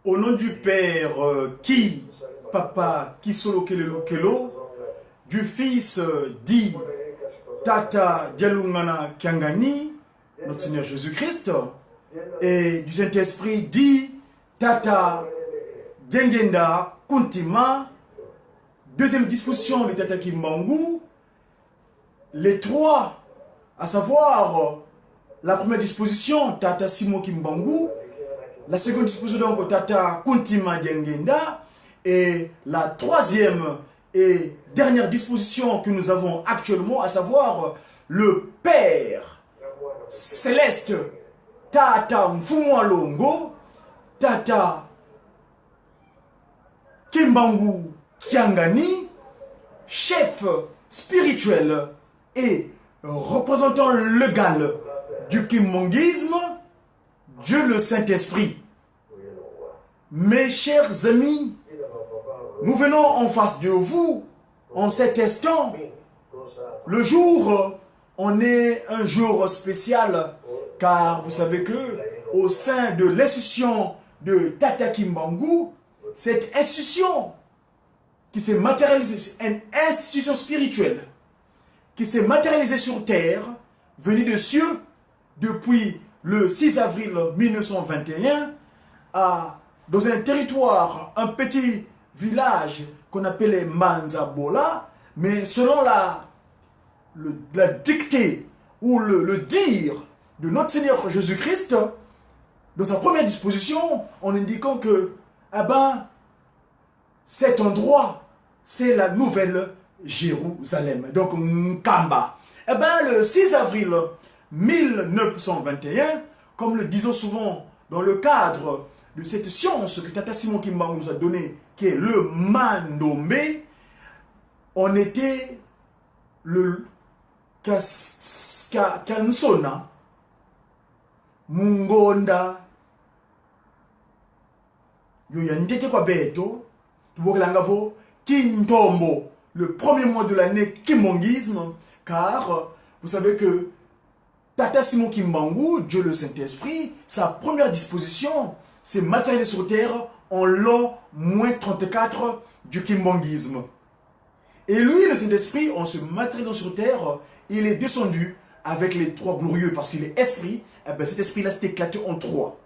Au nom du Père, qui, Papa, qui solo kelelo kelo, du Fils, dit Tata Dialungana Kiangani, notre Seigneur Jésus-Christ, et du Saint-Esprit, dit Tata Dengenda Kuntima, deuxième disposition de Tata Kimbangu, les trois, à savoir la première disposition, Tata Simo Kimbangu, la seconde disposition, donc, Tata Kuntima Dengenda, et la troisième et dernière disposition que nous avons actuellement, à savoir le Père Céleste, Tata Mfumwalongo, Tata Kimbangu Kiangani, chef spirituel et représentant légal du kimbanguisme, Dieu le Saint-Esprit. Mes chers amis, nous venons en face de vous en cet instant. Le jour, on est un jour spécial, car vous savez que au sein de l'institution de Tata Kimbangu, cette institution qui s'est matérialisée, c'est une institution spirituelle qui s'est matérialisée sur terre, venue de cieux, depuis le 6 avril 1921, dans un territoire, un petit village qu'on appelait Manzabola, mais selon la dictée ou le dire de notre Seigneur Jésus-Christ, dans sa première disposition, en indiquant que cet endroit, c'est la nouvelle Jérusalem, donc Nkamba. Le 6 avril 1921, comme le disons souvent dans le cadre de cette science que Tata Simon Kimbangu nous a donnée, qui est le Mandombe, on était le Kansona, Mungonda, Yoyantete kwa beto, Tubokelangavo, Kintombo, le premier mois de l'année Kimongisme, car vous savez que Tata Simon Kimbangu, Dieu le Saint-Esprit, sa première disposition, c'est matérialisé sur terre en l'an -34 du kimbanguisme. Et lui, le Saint-Esprit, en se matérialisant sur terre, il est descendu avec les trois glorieux, parce qu'il est esprit. Cet esprit-là s'est éclaté en trois,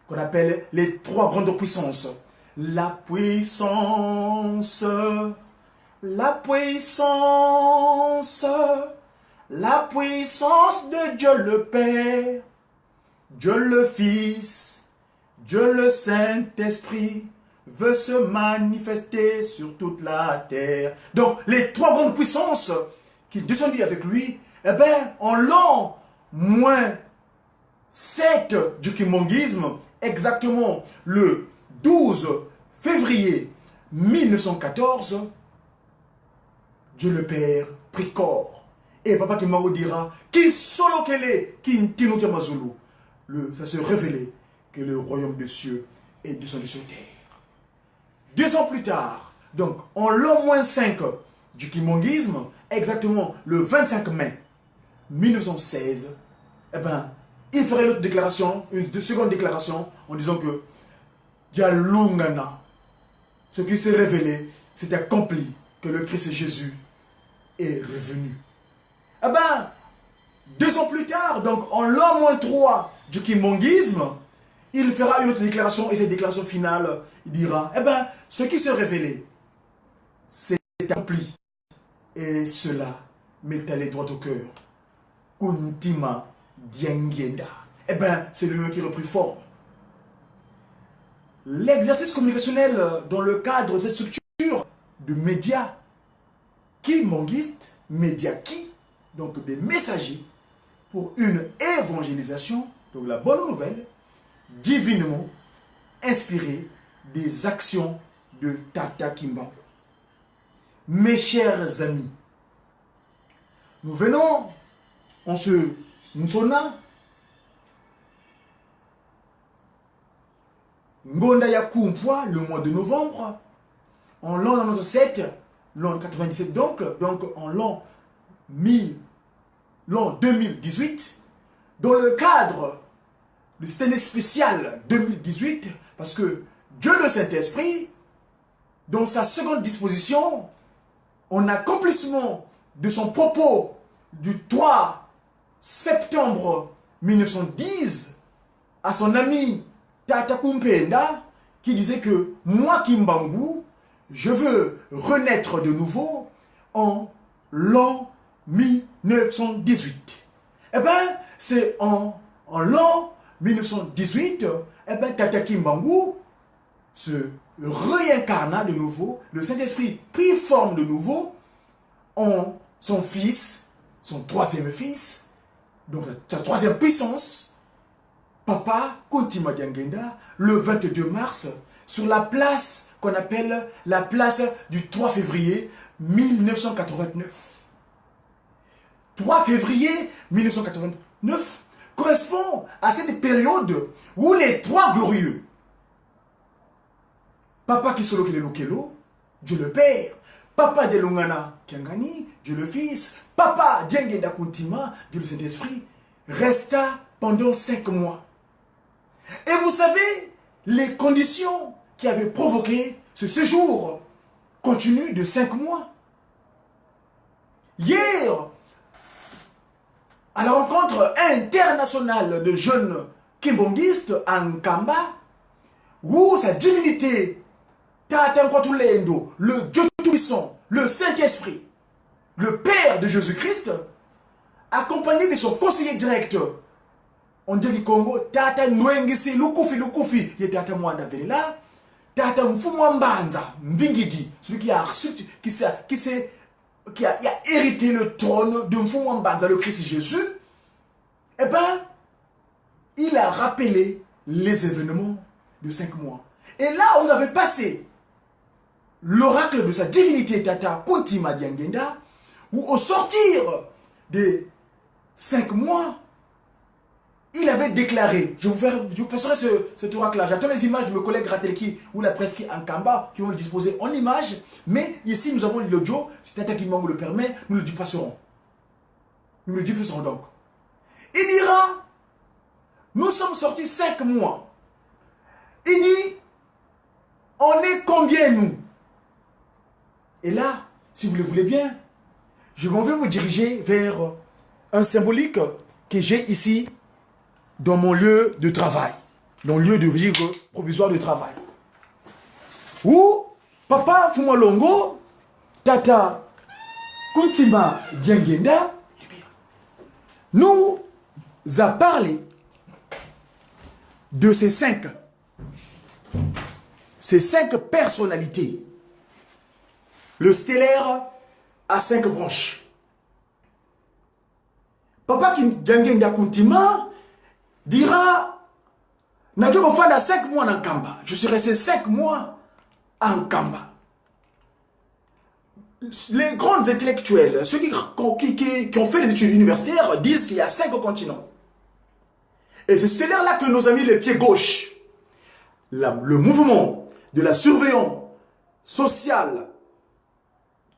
qu'on appelle les trois grandes puissances. La puissance, la puissance, la puissance de Dieu le Père, Dieu le Fils, Dieu le Saint-Esprit veut se manifester sur toute la terre. Donc, les trois grandes puissances qui descendaient avec lui, en l'an -7 du kimbanguisme, exactement le 12 février 1914, Dieu le Père prit corps. Et Papa Kimbangu dira, qui solo kele, qui ntino mazulu, ça se révélait que le royaume des cieux est descendu sur terre. 2 ans plus tard, donc en l'an -5 du kimbanguisme, exactement le 25 mai 1916, il ferait l'autre déclaration, une seconde déclaration, en disant que Dialungana, ce qui s'est révélé, c'est accompli, que le Christ Jésus est revenu. 2 ans plus tard, donc en l'an -3 du kimbanguisme, il fera une autre déclaration, et cette déclaration finale, il dira, ce qui s'est révélé, c'est accompli. Et cela m'est allé droit au cœur. Kuntima Diangenda. C'est lui qui reprit forme. L'exercice communicationnel dans le cadre de cette structure de médias kimbanguistes, médias qui, donc des messagers, pour une évangélisation, donc la bonne nouvelle, divinement inspirée des actions de Tata Kimbangu. Mes chers amis, nous venons en ce Nsona Ngonda Yakumpwa, le mois de novembre, en l'an 97, l'an 97 donc en l'an 2018, dans le cadre de cette année spéciale 2018, parce que Dieu le Saint-Esprit, dans sa seconde disposition, en accomplissement de son propos du 3 septembre 1910 à son ami Tata Kumpenda, qui disait que moi Kimbangu, je veux renaître de nouveau en l'an 1918. Eh bien, c'est en l'an 1918, eh bien, Tata Kimbangu se réincarna de nouveau, le Saint-Esprit prit forme de nouveau en son fils, son troisième fils, donc sa troisième puissance, Papa Kuntima Diangenda, le 22 mars, sur la place qu'on appelle la place du 3 février 1989. 3 février 1989 correspond à cette période où les trois glorieux, Papa Kisolo Kelelo, Dieu le Père, Papa Delungana Kiangani, Dieu le Fils, Papa Diangenda Kuntima, Dieu le Saint-Esprit, resta pendant 5 mois. Et vous savez, les conditions qui avaient provoqué ce séjour continu de 5 mois. Hier, à la rencontre internationale de jeunes kimbongistes à Nkamba, où sa divinité, Tata Nkwatulendo, le Dieu Tout-Puissant, le Saint-Esprit, le Père de Jésus-Christ, accompagné de son conseiller direct, on dit du Congo, Tata Nwengisi, Lukufi, il était à Mwanda Velela, Tata Mfumwambanza, Mvingidi, celui qui a reçu, qui a hérité le trône de Mfumwambanza, le Christ Jésus, eh bien, il a rappelé les événements de 5 mois. Et là, on avait passé l'oracle de sa divinité, Tata Kuntima Diangenda, où au sortir des 5 mois, il avait déclaré, je vous passerai cet oracle-là, j'attends les images de mes collègues Ratelki ou la presse en Kamba qui vont le disposer en images, mais ici nous avons l'audio, si Tata Kimbangu le permet, nous le diffuserons. Nous le diffuserons donc. Il dira, nous sommes sortis 5 mois. Il dit, on est combien nous? Et là, si vous le voulez bien, je m'en vais vous diriger vers un symbolique que j'ai ici dans mon lieu de travail, dans le lieu de vie provisoire de travail. Où Papa Fumalongo, Tata Kuntima Diangenda, nous a parlé de ces 5 personnalités. Le stellaire a 5 branches. Papa Diangenda Kuntima dira, Nadjokofanda 5 mois en Kamba. Je suis resté 5 mois en Kamba. Les grands intellectuels, ceux qui ont fait les études universitaires, disent qu'il y a 5 continents. Et c'est stellaire-là que nos amis les pieds gauches, le mouvement de la surveillance sociale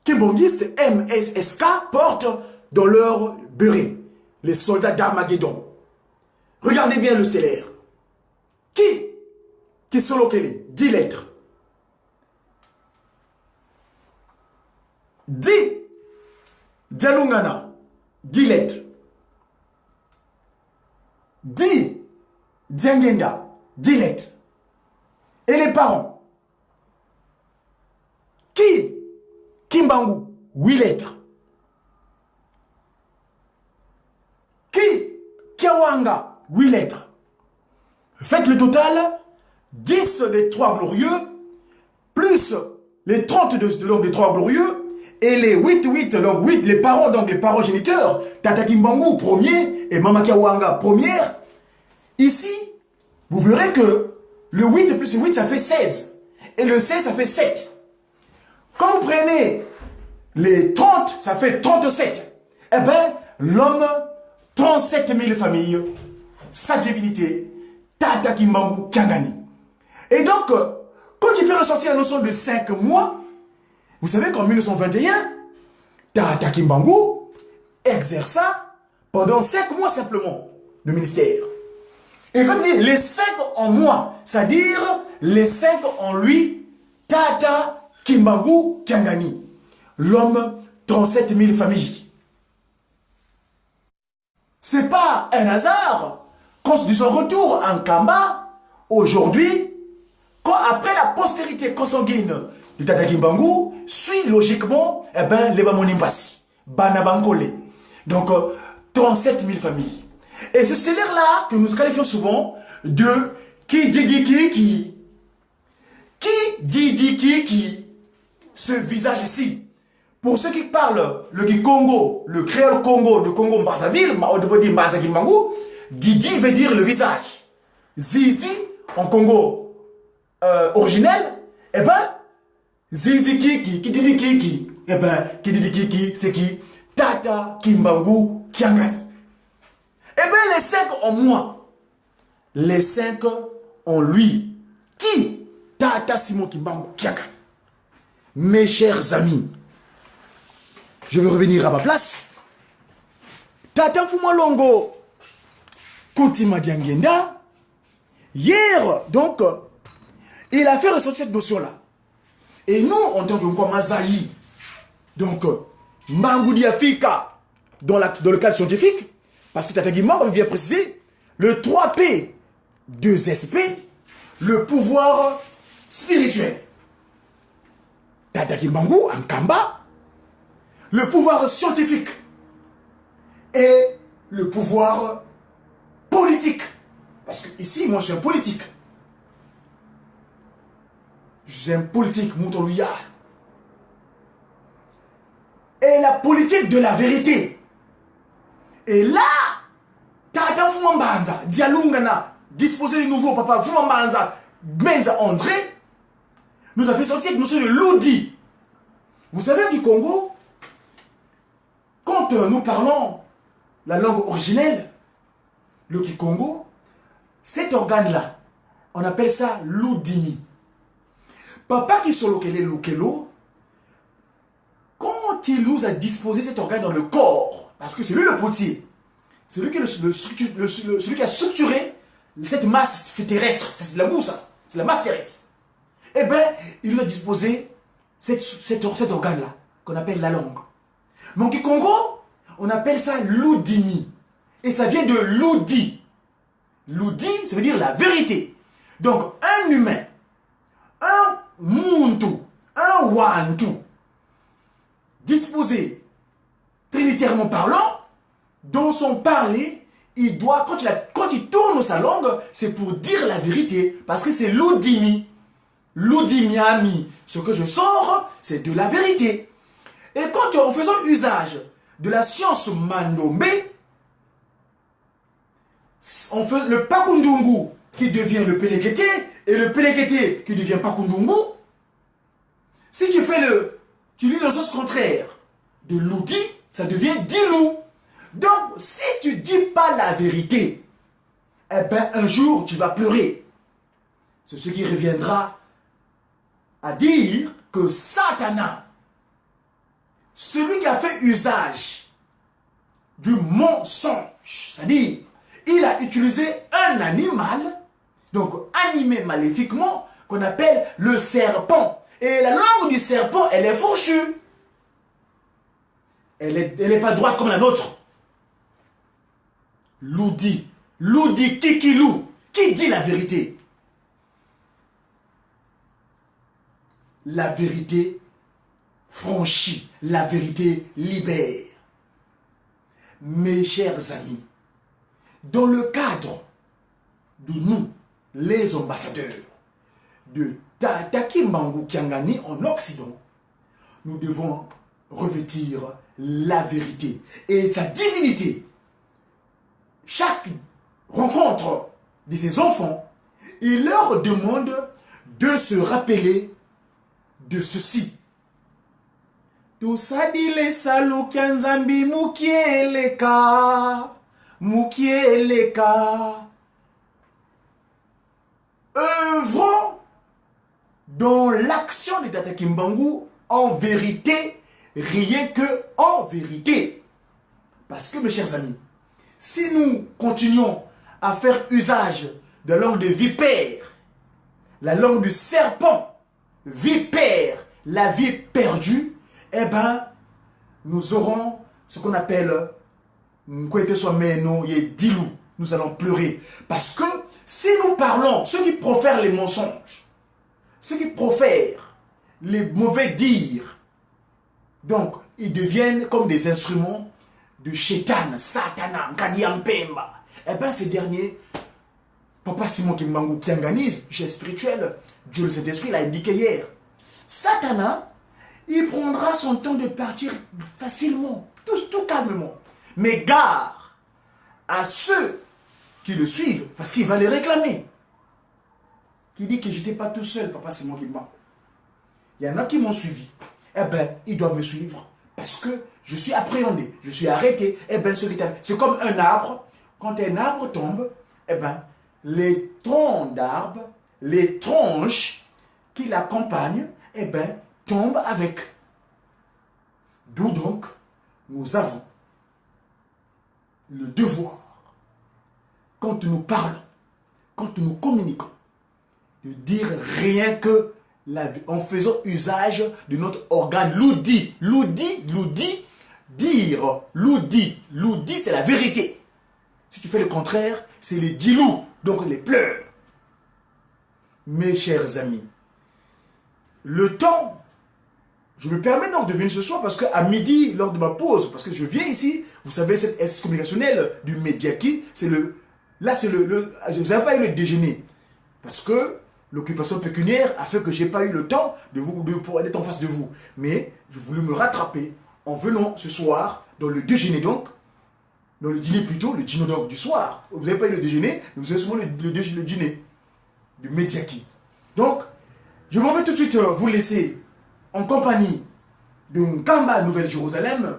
kimbongiste MSSK portent dans leur béret, les soldats d'Armageddon. Regardez bien le stellaire. Qui solo kele 10 lettres. 10 Dialungana, 10 lettres. 10 Diangenda, 10 lettres. Et les parents? Kimbangu, 8 lettres. Kiawanga, 8 lettres. Faites le total, 10 des 3 glorieux, plus les 30 des 3 glorieux, et les 8, donc 8, les parents, donc les parents géniteurs, Tata Kimbangu, premier, et Mama Kiawanga, première. Ici, vous verrez que le 8 plus le 8, ça fait 16. Et le 16, ça fait 7. Quand vous prenez les 30, ça fait 37. Eh bien, l'homme, 37 000 familles, sa divinité, Tata Kimbangu Kiangani. Et donc, quand il fait ressortir la notion de 5 mois, vous savez qu'en 1921, Tata Kimbangu exerça pendant 5 mois simplement le ministère. Et quand il dit les 5 en mois, c'est-à-dire les 5 en lui, Tata Kimbangu Kiangani, l'homme 37 000 familles. C'est pas un hasard quand de son retour en Kamba, aujourd'hui, quand après la postérité consanguine de Tata Kimbangu, suit logiquement les Bamonimbasi, Banabankole. Donc 37 000 familles. Et c'est stellaire-là que nous qualifions souvent de qui dit ce visage-ci. Pour ceux qui parlent le Congo, le créole Congo de Congo-Brazzaville, Didi veut dire le visage. Zizi, en Congo originel, eh ben, Zizi qui dit qui, eh ben, qui dit qui, c'est qui? Tata Kimbangu Kiangani. Eh bien, les 5 en moi, les 5 en lui. Qui? Tata Simon Kimbangu Kiangani. Mes chers amis, je vais revenir à ma place. Tata Fuma Longo Kontima Diangenda, hier, donc, il a fait ressortir cette notion-là. Et nous, en tant que Mazaï, donc, Mbangoudi Afrika, dans le cadre scientifique, parce que Tata Guimard avait bien précisé, le 3P, 2SP, le pouvoir spirituel. Tata Kimbangu, en Kamba, le pouvoir scientifique et le pouvoir politique. Parce que ici, moi, je suis un politique. Je suis un politique, Moutolouyal. Et la politique de la vérité. Et là, Tata Fumambanza, Dialungana, disposer de nouveau papa Fumambanza, Benza André, nous a fait sortir avec notion de l'Oudi. Vous savez du Congo, quand nous parlons la langue originelle, le Kikongo, cet organe-là, on appelle ça l'Oudimi. Papa qui Solokele Lokelo, quand il nous a disposé cet organe dans le corps, parce que c'est lui le potier, c'est lui qui, celui qui a structuré cette masse terrestre, c'est de la mousse, c'est la masse terrestre. Eh bien, il nous a disposé cet organe-là, qu'on appelle la langue. Mais en Kikongo, on appelle ça l'Oudimi. Et ça vient de l'Oudi. L'Oudi, ça veut dire la vérité. Donc, un humain, un Muntu, un Wantu, disposé, trinitairement parlant, dans son parler, il doit, quand il tourne sa langue, c'est pour dire la vérité, parce que c'est l'Oudimi. L'Oudimiami, ce que je sors, c'est de la vérité. Et quand en faisant usage de la science Mandombe, on fait le Pakundungu qui devient le Pelekete et le Pelekete qui devient Pakundungu. Si tu lis le sens contraire de l'Oudi, ça devient Dilou. Donc, si tu dis pas la vérité, eh ben un jour tu vas pleurer. C'est ce qui reviendra à dire que Satana, celui qui a fait usage du mensonge, c'est-à-dire il a utilisé un animal, donc animé maléfiquement, qu'on appelle le serpent. Et la langue du serpent, elle est fourchue. Elle n'est pas droite comme la nôtre. L'Oudi, Kikilou, qui dit la vérité? La vérité franchit, la vérité libère. Mes chers amis, dans le cadre de nous, les ambassadeurs de Tata Kimbangu Kiangani en Occident, nous devons revêtir la vérité et sa divinité. Chaque rencontre de ces enfants, il leur demande de se rappeler de ceci. Tusadile salu kianzambi mukieleka. Œuvrons dans l'action de Tata Kimbangu en vérité, rien que en vérité. Parce que, mes chers amis, si nous continuons à faire usage de langue de vipère, la langue du serpent, vipère, la vie perdue, eh ben, nous aurons ce qu'on appelle, nous allons pleurer. Parce que si nous parlons, ceux qui profèrent les mensonges, ceux qui profèrent les mauvais dires, donc ils deviennent comme des instruments de Shétan, Satana, Nkadiampemba. Eh bien, ces derniers, Papa Simon Kimbangu qui organise, chef spirituel, Dieu le Saint-Esprit l'a indiqué hier. Satana, il prendra son temps de partir facilement, tout calmement. Mais gare à ceux qui le suivent, parce qu'il va les réclamer. Qui dit que je n'étais pas tout seul, Papa Simon Kimbangu. Il y en a qui m'ont suivi. Eh bien, ils doivent me suivre. Parce que je suis appréhendé, je suis arrêté. Eh bien, c'est comme un arbre. Quand un arbre tombe, eh bien, les troncs d'arbres, les tranches qui l'accompagnent, eh bien, tombent avec. D'où donc, nous avons le devoir, quand nous parlons, quand nous communiquons, de dire rien que la vie, en faisant usage de notre organe l'oudi. L'oudi, c'est la vérité. Si tu fais le contraire, c'est les dilous, donc les pleurs. Mes chers amis, le temps, je me permets donc de venir ce soir parce qu'à midi, lors de ma pause, parce que je viens ici, vous savez, cette S communicationnelle du Mediaki, c'est le, là c'est je n'avais pas eu le déjeuner, parce que l'occupation pécuniaire a fait que je n'ai pas eu le temps pour être en face de vous. Mais je voulais me rattraper en venant ce soir dans le déjeuner donc, dans le dîner plutôt, le dîner donc du soir. Vous n'avez pas eu le déjeuner, mais vous avez souvent le dîner du Mediaki. Donc, je m'en vais tout de suite vous laisser en compagnie de Nkamba Nouvelle-Jérusalem,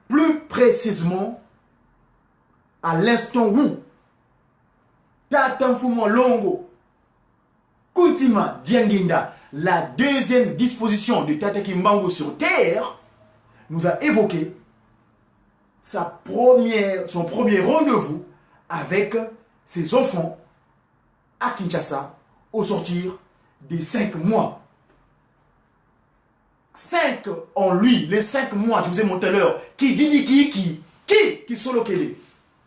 plus précisément à l'instant où Tata Mfumo Longo Kuntima Dianginda, la deuxième disposition de Tata Kimbangu sur terre, nous a évoqué son premier rendez-vous avec ses enfants à Kinshasa au sortir des 5 mois. 5 en lui, les 5 mois, je vous ai montré l'heure, qui solo kele,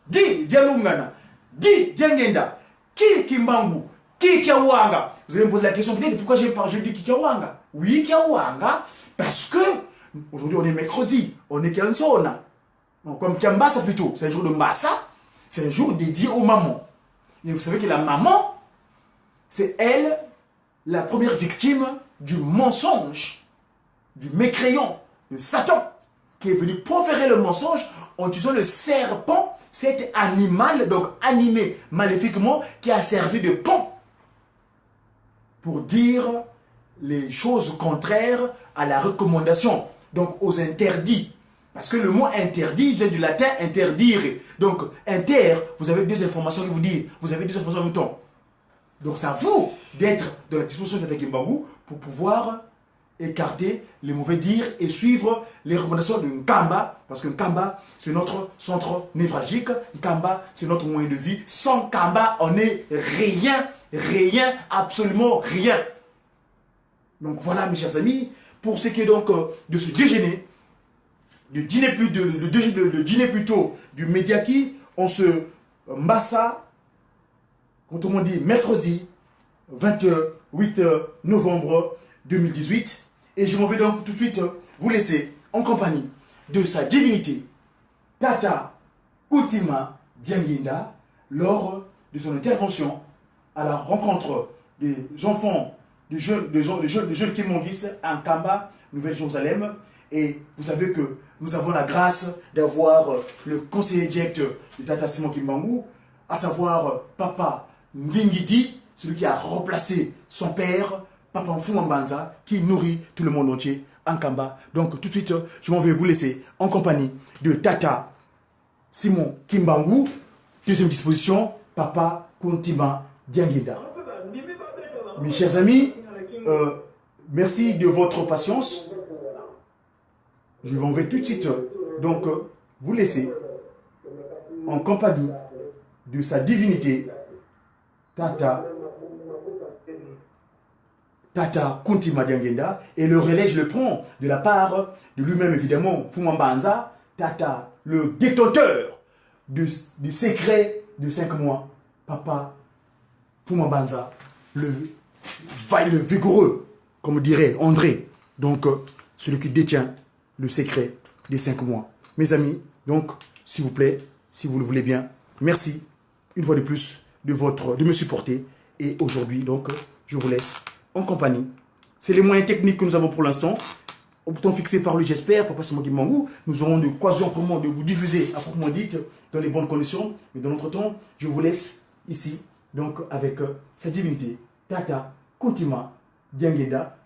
di Dialungana, di Diangenda, qui Kimbangu, qui Kiawanga. Vous allez me poser la question peut-être pourquoi je dis Kiawanga. Oui, Kiawanga, parce que aujourd'hui on est mercredi, on est Kansona. Comme Kiambasa plutôt, c'est un jour de Massa, c'est un jour dédié aux mamans. Et vous savez que la maman, c'est elle, la première victime du mensonge, du mécréant, de Satan, qui est venu proférer le mensonge en utilisant le serpent, cet animal, donc animé maléfiquement, qui a servi de pont pour dire les choses contraires à la recommandation, donc aux interdits. Parce que le mot interdit vient du latin interdire. Donc, inter, vous avez deux informations qui vous disent, vous avez deux informations en même temps. Donc, c'est à vous d'être dans la disposition de Tata Kimbangu pour pouvoir écarter les mauvais dires et suivre les recommandations de Nkamba, parce que Nkamba, c'est notre centre névralgique. Nkamba, c'est notre moyen de vie. Sans Nkamba, on n'est rien, absolument rien. Donc voilà, mes chers amis, pour ce qui est donc de ce déjeuner, le dîner plutôt du Mediaki, on se massa, comme on dit, mercredi 28 novembre 2018. Et je m'en vais donc tout de suite vous laisser en compagnie de sa divinité, Tata Kuntima Dianginda, lors de son intervention à la rencontre des enfants, des jeunes Kimongis à Nkamba, Nouvelle-Jérusalem. Et vous savez que nous avons la grâce d'avoir le conseiller direct de Tata Simon Kimbangu, à savoir Papa Ngingidi, celui qui a remplacé son père, Papa Mfumambanza, qui nourrit tout le monde entier en Nkamba. Donc tout de suite, je m'en vais vous laisser en compagnie de Tata Simon Kimbangu. Deuxième disposition, Papa Kuntima Dianginda. Mes chers amis, merci de votre patience. Je m'en vais tout de suite donc vous laisser en compagnie de sa divinité, Tata Tata Kuntima Diangenda. Et le relais, je le prends de la part de lui-même, évidemment, Fumambanza, Tata, le détenteur du secret de 5 mois. Papa Fumambanza, le vigoureux, comme dirait André. Donc, celui qui détient le secret des 5 mois. Mes amis, donc, s'il vous plaît, si vous le voulez bien, merci une fois de plus de me supporter. Et aujourd'hui, donc, je vous laisse en compagnie. C'est les moyens techniques que nous avons pour l'instant. Au bouton fixé par lui, j'espère, Papa Simon Mangou, nous aurons l'occasion comment de vous diffuser à proprement dit dans les bonnes conditions. Mais dans notre temps, je vous laisse ici, donc, avec sa divinité, Tata Kuntima Diangenda.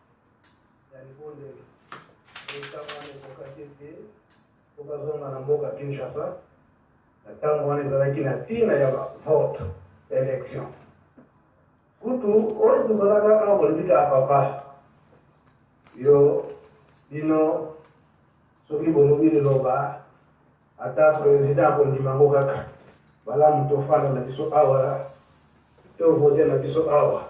Élection. Surtout, on nous a politique à papa. Yo, dino, ce qui bon nous dit l'oba, à ta président pour dire mango kaka. Voilà, mon tofano na biso awa, to voter na biso awa.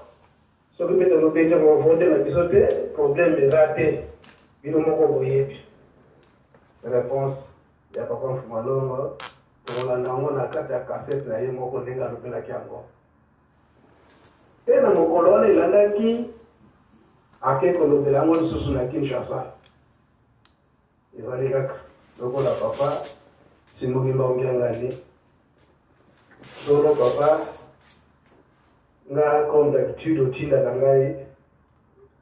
Ce qui peut nous payer pour voter na biso te, problème est raté. Bino moko boyebi. Réponse, ya papa Fumalongo. On a kata cassette na ye moko ndenga lopela kiango. Tena mokolone landaki ake kolobela ngo lisusu na Kinshasa. Ezali kaka lokola papa simukimba ongiangani. Solo papa nga conductude otinda na ngai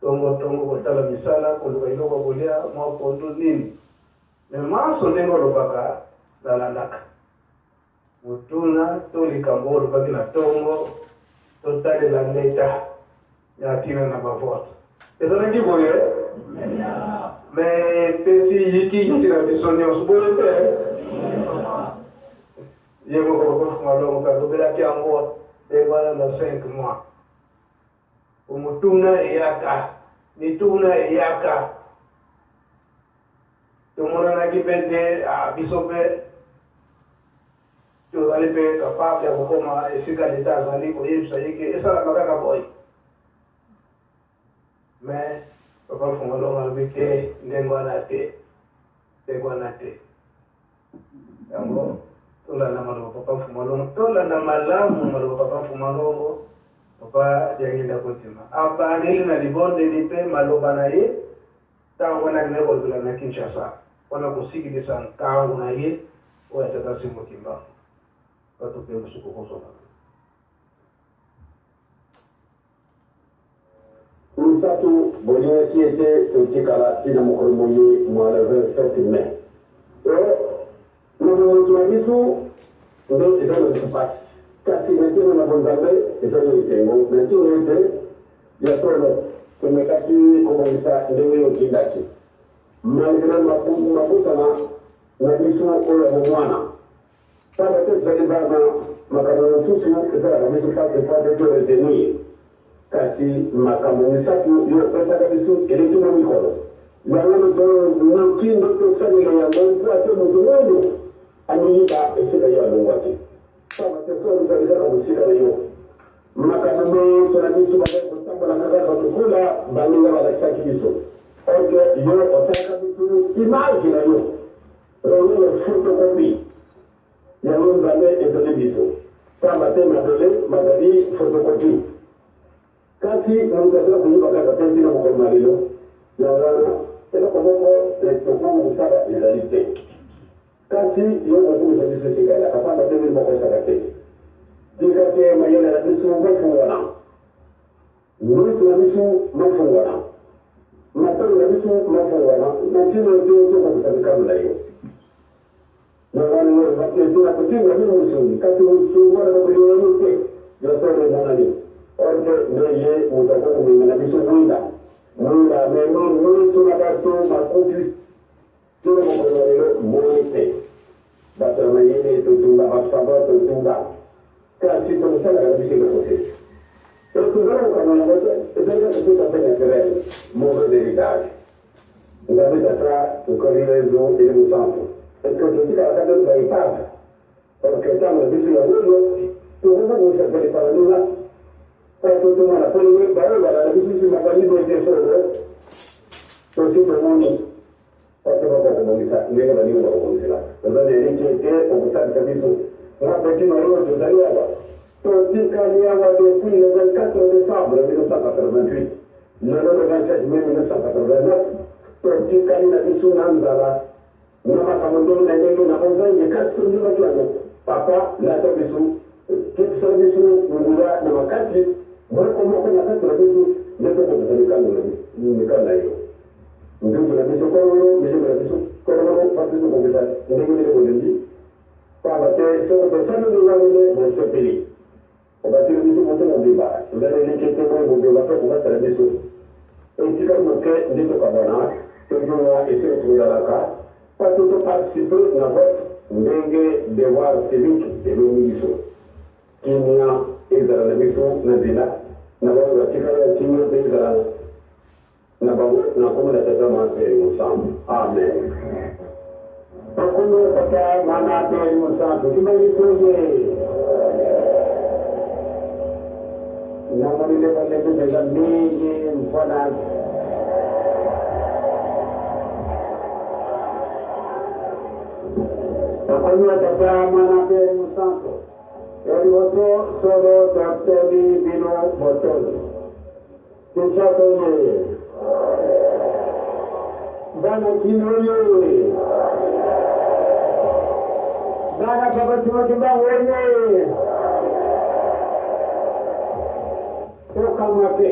tongo kotala misala koluka iloko kolia mwa pondo nini. Me maso ndengo lobaka zalandaka. Mutuna toli kambolo paki na tongo totale la leta ya tina na bavote. Eso ngi boye. Mais pesi yiki na bisonyo subole te. Yego ko malo ka dobela ki ango de bala na 5 mois. Umutuna yaka nituna yaka. Tumona na kipende a bisope tu allez être capable de comment efficace l'état allez voyez ça y est que ça la maga boy mais papa fongolo albeke ndengwanate yango tola na malo papa fumalo tola na malamu malo papa fumalo papa Diangenda Kuntima abani na libonde lipe malo banaye tango na ngebo bila na Kinshasa wana kusikiliza sana tango na ye wa tata Simon Kimba. Moussatu Bolien qui était au Tikala, il a mon colmoyer, moi le 27 mai. Nous avons dit tout, nous avons été dans le passe. Car si maintenant nous avons jamais, et ça nous était bon, mais tout nous était, il y a trop long. Comme les captures, comme ça, nous avons été d'accord. Malgré ma pousse, nous avons dit tout au Moana. Sasa sasa baba makamu mtusi kwa kabisa kwa de kati makamu msatu yo pesa kabisa ile tuna mikono na wale ndio mkindo to sani ya Mungu ate mdomo aniita esika ya Mungu ate kama tesoro ndio kwa musika hiyo makamu tunanisu baba kutamba na kaza kukula baninga wala saki hizo oke yo otaka mtu imagine hiyo roho futo kombi yango nzambe ezali biso pamba te mazali photocopie kasi moto azala koyiba kaka te ntina mokolo na lelo yango eloko moko tokoki kosala ezali te kasi yo kokoki biso etikala apamba te mili moko esaka te tika te mayele na biso mofungwana miso na biso mofungwana matolo na biso mofungwana na ntina te tokokisa mikano na yo tuna kutinga mimi msuni kati msuni wala kuliwa yote yasore mwanani oje ndeye utakuwa mimi biso mwinda meno tuna kato makuti tuna mkono mwite bata na yeye tutunga hapa tutunga kasi tumsala kabisa kwa kote tutunga kama ngote ezanga tutapenda kelele modo delicado ngabe tatra tukalizo ile msampo. Parce que je dis que la table va y parler. Parce que quand on dit que nous, tout le monde nous fait des parler là. Tout le monde a fait le barreau, la difficulté m'a pas dit de faire ça. Aussi pour mon nid. Parce que pas comme ça, mais la ligne va comme ça. Dans les équipes, on peut faire des choses. On a petit numéro de Zaria. Tout Kania va depuis le 24 décembre 1988. Le 27 mai 1989. Tout Kania dit sous Nanzala. Nous avons commandé la ligne, nous avons besoin de 4 jours. Papa, la service. Quelque service, nous avons 4 jours. Moi, comment on a fait la mission, je peux vous donner le cas de nous avons la mission comme mais je me la mission comme parce que vous avez nous avons les bonnes par la tête sur le sol de la ce pays. On va dire que nous avons un débat. Vous allez les quitter moi, vous devez faire pour mettre la mission. Et si comme que nous avons cabana, que nous avons essayé de trouver la carte, pas tout participer dans votre devoir civique de l'mission. Qui n'y a ezala na biso na nzela na bato batikala ya kimia mpe ezala na bango na kombo na tata mwana mosantu amen bakombo tata mwana mpe mosantu tibalitoye namonile balebezela mingi mfana bakombo tata mwana mpe mosantu Erivoto solo trattati vino bottoni. Pensate Dana Kinoli. Dana Papatima Kimbawene. Tokamate.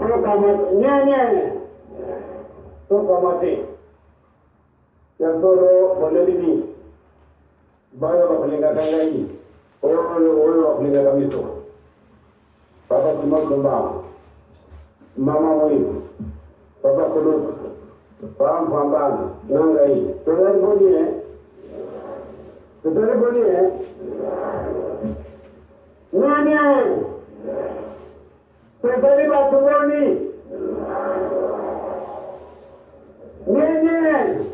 Tokamate. Nyanya. Tokamate. Yasoro Bolivini. Bayo wakulinga kangai, oyo wakulinga kamiso. Papa kumba, mama mwivu, papa kuluka, papa mpambana, nangai. Tudari boni Nani? Tudari batu boni. Nini?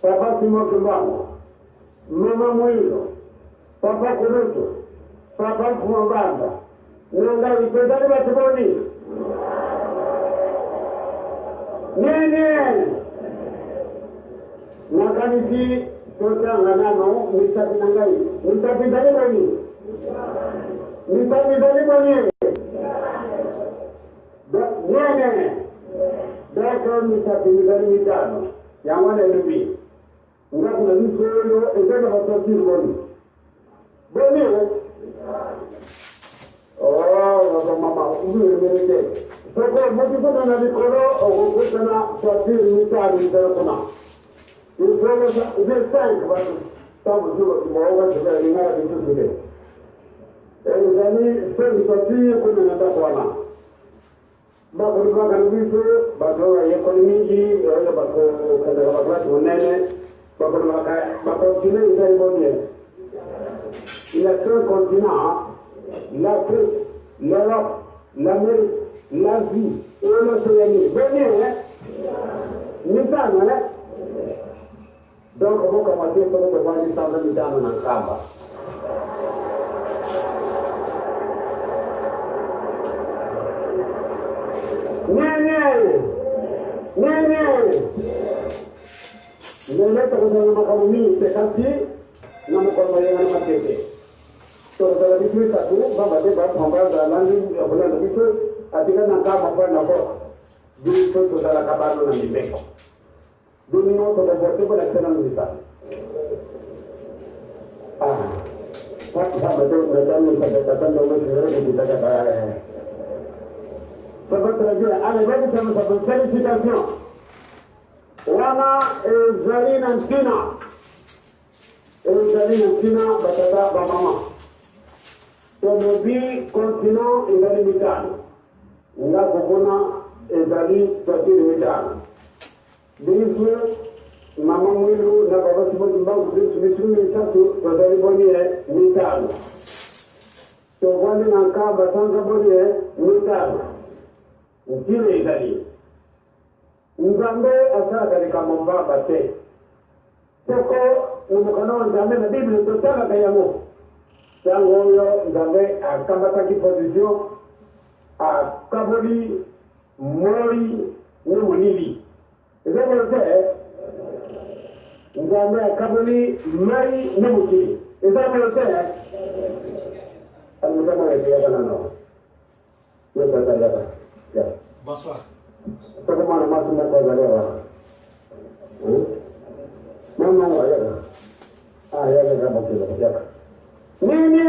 Papa Timokimbamo, Mama Mwilo, Papa Kuruto, Papa Kumabanda, Nanga Ipedari Batiboni. Nene! Nakanisi, Totanga Nano, Mitapi Nangai, Mitapi Daliboni. Mitapi Daliboni. Nene! Dako Mitapi Mitano, Yamana Lubi. Nga kuna nisolo ezeka batatu boni. Boni mama, umerete. Soko mokipona na likolo okukana tatiri mitani ndarokona. Isolo ze 5 batu. Tamu zulo kimaoga tebea ngara bitusude. Ezani seli tatiri kuna ndakwana. Bakuru bakanubiso batora yekonomiji yoyo bako kada bakati onene. Il y a 3 continents, l'Afrique, l'Europe, l'Amérique, l'Asie et l'Océanie. Venez, hein? Mitano, hein? Donc, on va commencer par le voir du sang de Mitano dans le Kamba. Nileta kwenye makamuni sekati na mkono yana matete. Toda bitu tatu baba de baba mbaza landi abuna bitu atika na kama kwa na kwa. Bitu toda la kabano na mibeko. Dunia toda bote kwa kana mzita. Sasa bado nadhani mtakatifu ndio mwenye kutaka kaya. Sababu tunajua ale wewe kama sababu felicitation. Wana Zalina Ntina batata ba mama. Tomobi continent ingali mitano. Nga kukuna ezali tatiri mitano. Bisu mama mwilu na baba Simoni Mbangu bisu misumi mitatu tozali bonye mitano. Togwani na nkamba sanga bonye mitano. Nkile izali. Nzambe asaka katika mbamba te. Soko umukana wa nzambe na Biblia tutaka kayamo. Changoyo, Nzambe, à Kamataki position, à Kaboli, Mori, Noulivi. Et ça, vous savez, Nzambe, à Kaboli, Mari, Noulivi. Et ça, vous savez, nous avons été à la nord. Bonsoir. Comment on a marché notre valeur? Non, non, ah, il y a des gens Nini,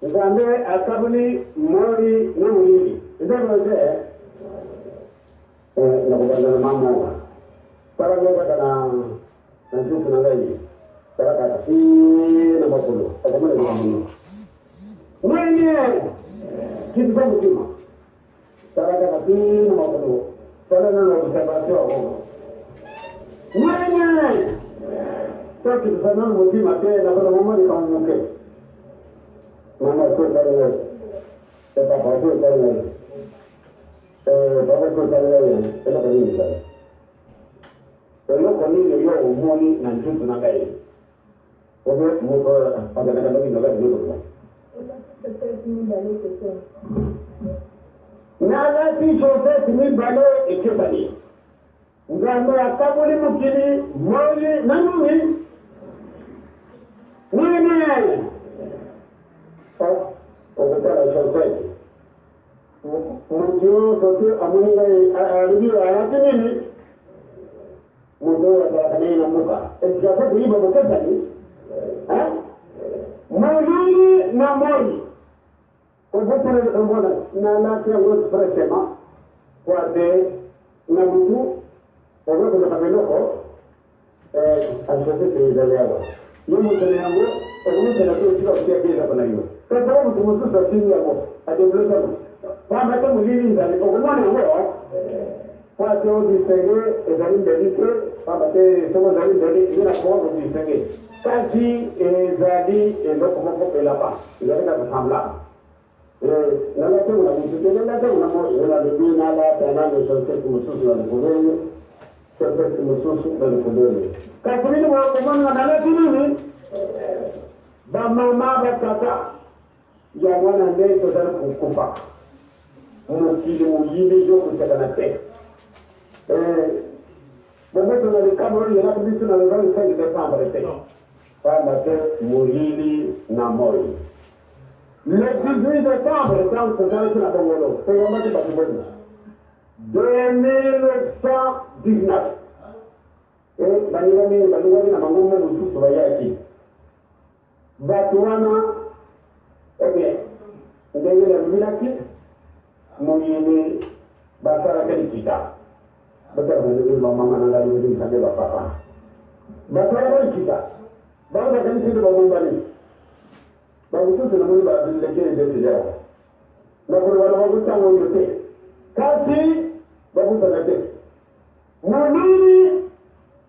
Nzambe akabuli mori na mwili. Nzambe na kubandana mama. Para ngoja kana njuku na ngai. Para kati na makulu. Kama ni mama. Nini? Kitu kama kima. Para kati na makulu. Para na observation. Nini? Só que você não mudou mais na para mamãe como não quer. Mamãe foi para ele. É papai foi para ele. Papai foi para ele. Ela para ele. Ela para ele eu o moni na junto na gai. Porque muito a da na não vai junto. Nada se você me valeu e que bali. Nzambe akabuli mukili mori na nuni. Nini? Okutala shosai. Mujio sote amunga alibi arati nini? Mudo atakane na muka. Ejapo kuiba bokeza ni? Mori na mori. Okutala mbona na latia wot freshema. Kwa de na mutu. Ogwe kuna kabeloko. Ashosete izalewa. Yomo tanyamo, ogwe tanyamo kila usia kila kuna hiyo. Kwa sababu tumususa chini yako, adembleza. Kwa mata mulini nzali, ogwe ngo, kwa teo disenge, ezali mbelike, kwa mate somo zali mbelike, nina kwa disenge. Kazi ezali eloko moko pelapa, ezali kusamla. Nala teo na msuke, nala teo na mo, nala bebi nala, tanano shosete mususu na kuvenyo. Seperti mususu dan kudune. Katuli ni wakumana na nalati nini? Ba mama bakata ya mwana ndei tozana kukufa. Mukili muyinde yo kutekana te. Momento na likabori ya nakubisu na lezali sengi Desembre te. Panda te muhili na moi. Le 18 décembre, quand tozana kina kongolo. Peyambati batiboni. 2119. Banigami na mangumu mususu bayaki. Batuana ndenge ya milaki muyini basara kali kita. Betul betul mama nangga di sana bapak. Basara kali kita. Bawa kali kita bawa balik. Bawa itu sudah mulai balik lagi dari jauh. Nak bawa tangan itu. Kasi babu sanate munini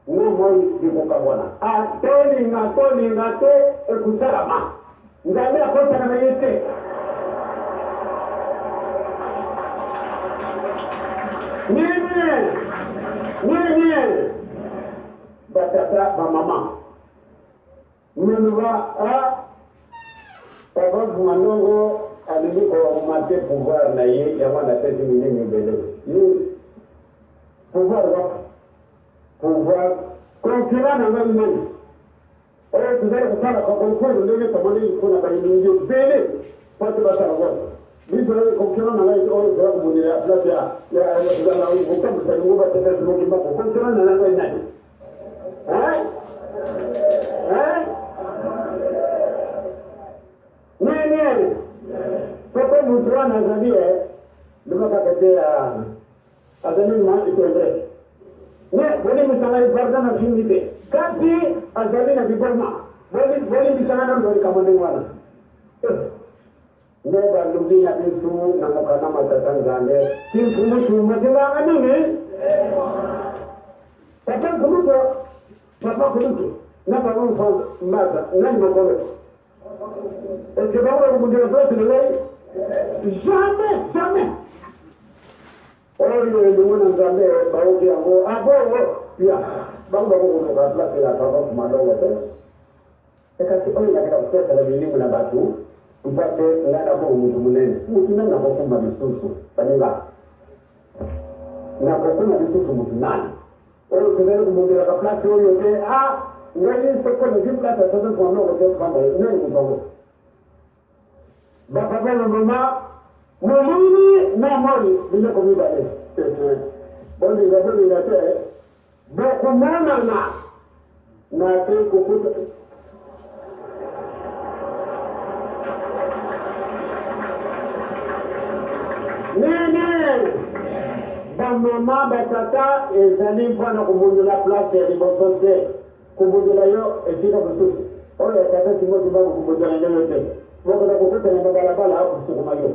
na moi dikukabwana atoli ngate ekusalama ngamia kosa na yete nini batata ba mama menuwa sababu manongo aliko mate pouvoir na ye ya mwana tete minene mbele ni pouvoir wa pouvoir concurrent na ngani nani tuzali kufanya kwa concurrent ndio tamani kuna bali mingi mbele pate basara kwa bibi concurrent na ngani kwa kumunira place ya kuzana uko mtani ngoba tete simoki mbako concurrent na ngani nani nini Papa Mutuana Zabie, luma kaketea azani ma itendre. Ne, boli misana ibarda na shimite. Kati azali na bibarma. Boli misana na boli kamande wana. Ne ba lubi na bisu na mukana matatangande. Kimfumu shumadila anini? Papa kumuto. Na baba mfano maza, nani makolo. Est-ce que vous avez dit la place de l'œil? Jamais. Oh, il y a des gens qui ont dit ah bon, il y a la place de la femme qui m'a donné la tête. e kasi oyo na kila kutoka la bilingu na batu mpate ngana kwa mtu munene mtu nani nakokuma bisusu baniba nakokuma bisusu mtu nani oyo kunele kumbundira ka plati oyo te ngali soko na jiplata sasa kwa mno kwa kwamba nani mpango baba na mama mwini na mwini bila kumida bondi na te bokumana na te kukuta nene bamama batata ezali mpona kumbundula place ya liboso te kumbundula yo esika mosusu oyo tata timoti bango kumbundula ndeyo te bokoza kokuta na babalabala akusukuma yo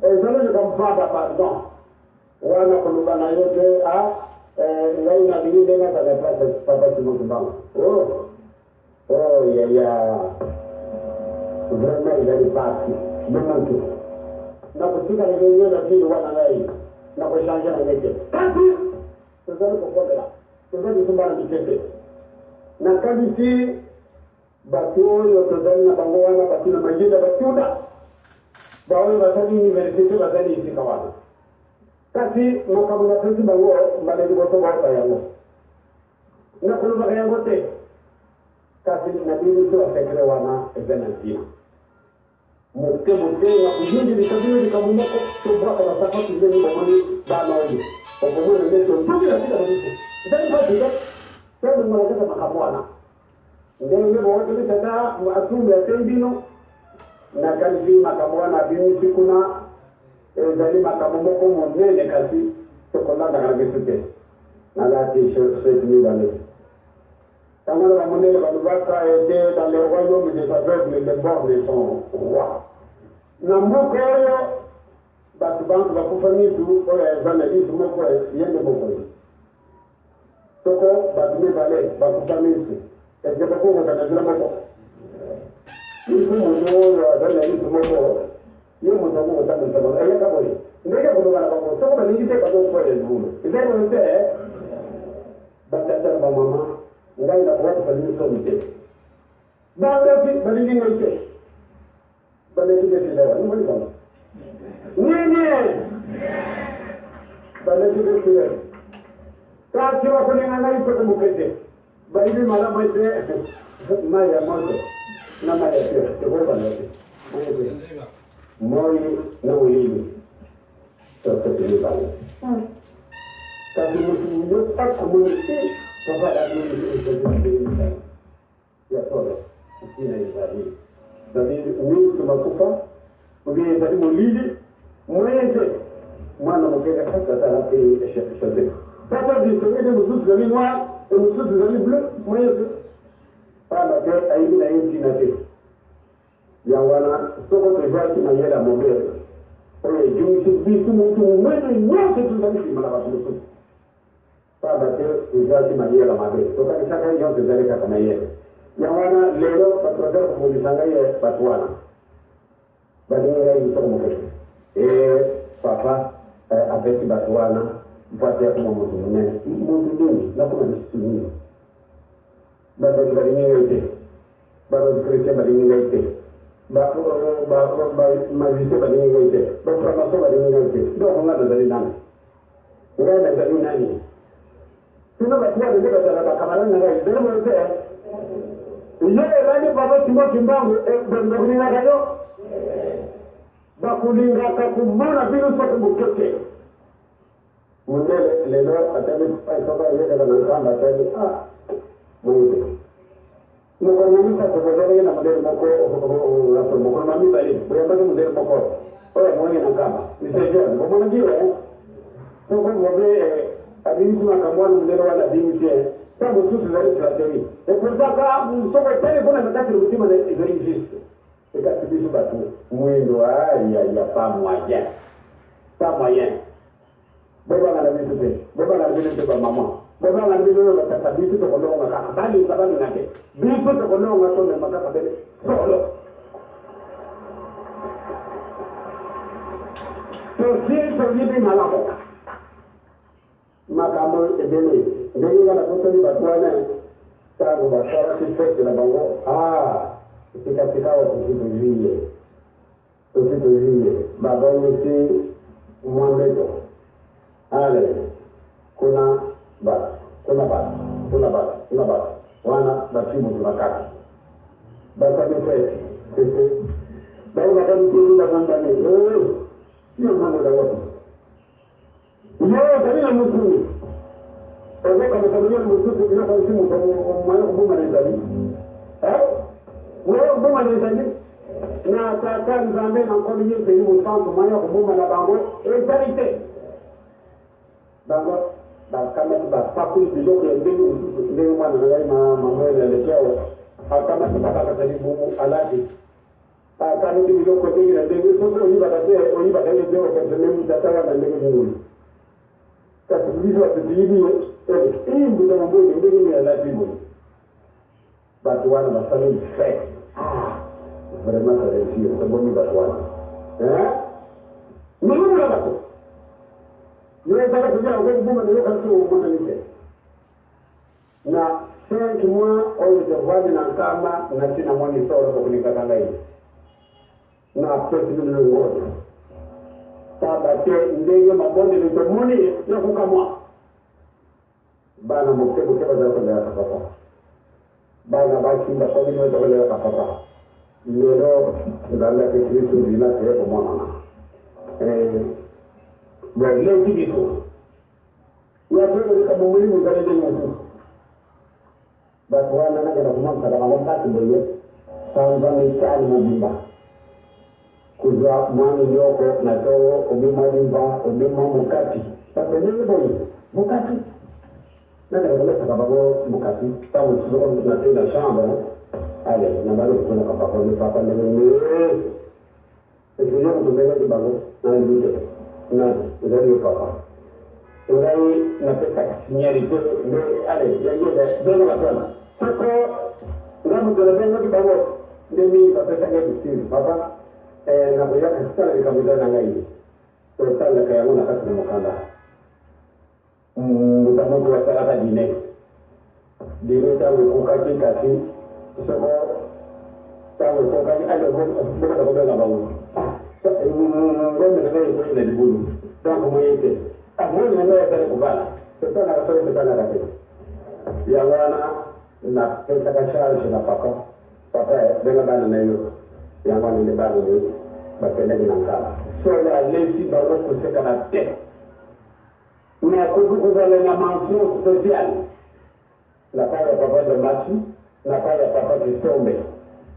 ezali likamfaba pardon wana kuluba na yo te ngai na bili ndenga tala place papa timoti bango vraiment ezali pasi bemantu na kutika ngeyo na kile wana ngai na kushanja na ngeke kasi tuzali kokobela tuzali kumbana mikete na kabisi batu oyo tuzali na bango wana batu na majinda batuda baoyo basali universite basali isika wana kasi makamu na pesi bango mbaleli boto bauta yango na kuluba yango te kasi na bili tu asekele wana ezena nzima mukte na kujindi likabili likamumoko tubwaka na safati zile mbomoni bana oyo okomwe ndeto tuki na kila mtu ndani basi ndio mwanakata makamwana ndio wote ni tata asumbe atendino na kanzi makamwana bini sikuna ezali makamumoko monene kasi tokolanda kana bisute na lati short ni bale Quand la monnaie va nous était dans le royaume des aveugles, les bords sont rois. Nambuko oyo batu bantu bakufanya tu oya journalist moko yende moko. Toko batu mebale bakufanya tu. Ese bako kana zila moko. Ifu muno wa journalist moko. Yo muno moko tamu tamu. Aya kabori. Ndege kuno bana bako. Toko bani ngite bako kwa ndugu. Ndege wote batata ba mama ngai na kwa kufanya somite. Baada balingi ngote. Balingi ngete ni mwani kama. Nini? Balingi ngete. Kasi wa kuninga ngai kwa mukete. Balingi mara mwete maya moto. Na maya pia. Kwa balote. Moi na ulimi. Sasa ni bale. Kasi mtu yo akumulisi kwa ya toda sina Israeli David ni tumakufa uge David mulidi mweze mwana mkeka hata tarapi shate sasa disogeze mzuzu za noir et mzuzu za bleu mweze pana ke aidi na inti na te ya wana soko tevaki na yela mobile oye jumisi bisu mtu mweze nyote tuzalisi mala batu Pada ke uzati mayela mabe. Toka kisaka hiyo kizalika kama yeye. Yawana leo patroda kumulizanga yeye batwana. Badinga hiyo mkeke. Papa abeti batwana mpate ya kuma mtu mnene. Mtu nini? Na kuna mtu Bado badinga yote. Bado kristo badinga yote. Bado mazite badinga yote. Bado maso badinga yote. Ndio kuna ndani nani. Ngana ndani nani. Sino batia ndio batala kamera na ngai ndio mzee yeye rani baba timbo timbangu ndio ni nagayo bakulinga kakumana bila sote mukete mundele lelo atani sababu yeye kana kamba tani mwende nuko nyumisa kubozele na modeli moko hapo moko mami bali bwana modeli moko oya mwende na kamba nisaidia mbona ndio nuko mwende abinti makamwana mlelo wala binti sababu tu tunazalisha e kuzaka msoko tele kuna nakati rutima na exist ikatibisu batu mwendo ya pamoja baba na bitu te baba na bitu te mama baba na bitu na tata bitu to kolonga kakali sabani nake bitu to kolonga to na makaka bele solo to sisi hivi malako makambo ebele ndio yana kutani batwana tangu bashara kifete na bango katika wakituzuie babangu si mwandeto ale kuna bata wana batibu tunakata bata mfete baada ya kumaliza kwamba ni sio mambo ya watu yeye kama mtu kwa kama tabia mtu bila kusimu kwa mwana kubuma na ndani wewe kubuma na ndani na tata nzambe na kwa nini sasa hivi mfano mwana kubuma na bango charite bango kama tubapaku ndio kwa ndio mwana na mama anaelekea kama tutapata karibu alati kama ndio kwa ndio ndio sio oyiba ndio kwa sababu mtataka na ndio kasi bizo atidini ndio mambo ndio ya lazima watu wana maswali fake vraiment réussir sababu watu wana nini wako yeye ndio kujua kwa kubuma ndio kama mwana nike na 5 mois au de na kama na sina mwani sawa kwa kunikata ngai na pesa ndio ngoja tabate ndege mabonde litomoni ya kukamwa bana mkebo kwa za papa bana baki ndio kwa nini ndio kwa papa leo ndala kitu bila kwa mwana leo kitu ya ndio kama mwalimu kale ndio basi wana na kwa mwana kama wakati ndio sasa mitani mbimba kujua mwani yoko na towo umima mukati sasa nini boy mukati na ndio sababu mukati tamu sio na tena shamba ale na bado kuna kapa ni papa ndio sio mtu mbele kibango na ndio ndio papa ndio na pesa nyari ndio ale ndio wapana soko ndio ndio kibango ndio mimi pesa ngeti papa na kwa hiyo sasa nikamwambia ngai kwa sababu kayaona kati mkanda mtamoto wa sarata dine tangu kukati kati soko tangu kukati ale kwa na babu ngombe na ngai kwa ile dibulu tangu mwete amoni na ngai pale kubala sasa na kasoro sana kati ya wana na pesa kachara na paka ndio bana na hiyo ya wana ile bana hiyo bakenda binangala so la lesi bawo kuseka na te na kuzale na manfo social la pale papa de mati na pale papa kisombe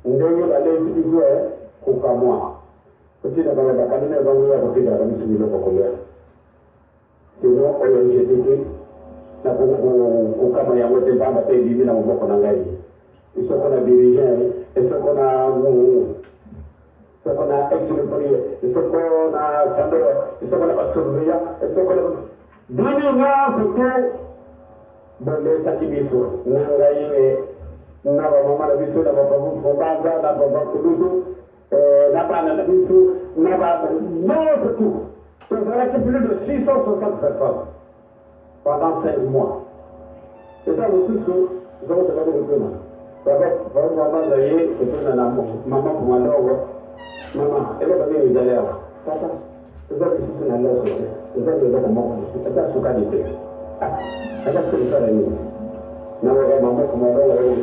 ndio la lesi bizwe kukamwa kutina baba bakalina bangu ya kupiga kabisa bila kukolea sio oyo jetiki na kukama ya wote baba te bibi na mboko na ngai isoko na dirigent isoko na isoko na ex-employé, isoko na chandero, isoko na pastoria, isoko na dini nga kutu bole takibiso nanga ile na mama na biso na baba mbaza na baba kududu na bana na biso na baba non tout ça va être plus de 660 personnes pendant 5 mois et ça aussi nous avons demandé le plan baba mama zaye kutuna na mama kwa ndogo mama ele bado ni jalea sasa sasa sisi na leo sasa ndio kama sasa sukari tena sasa sasa ni na wale mama kama wale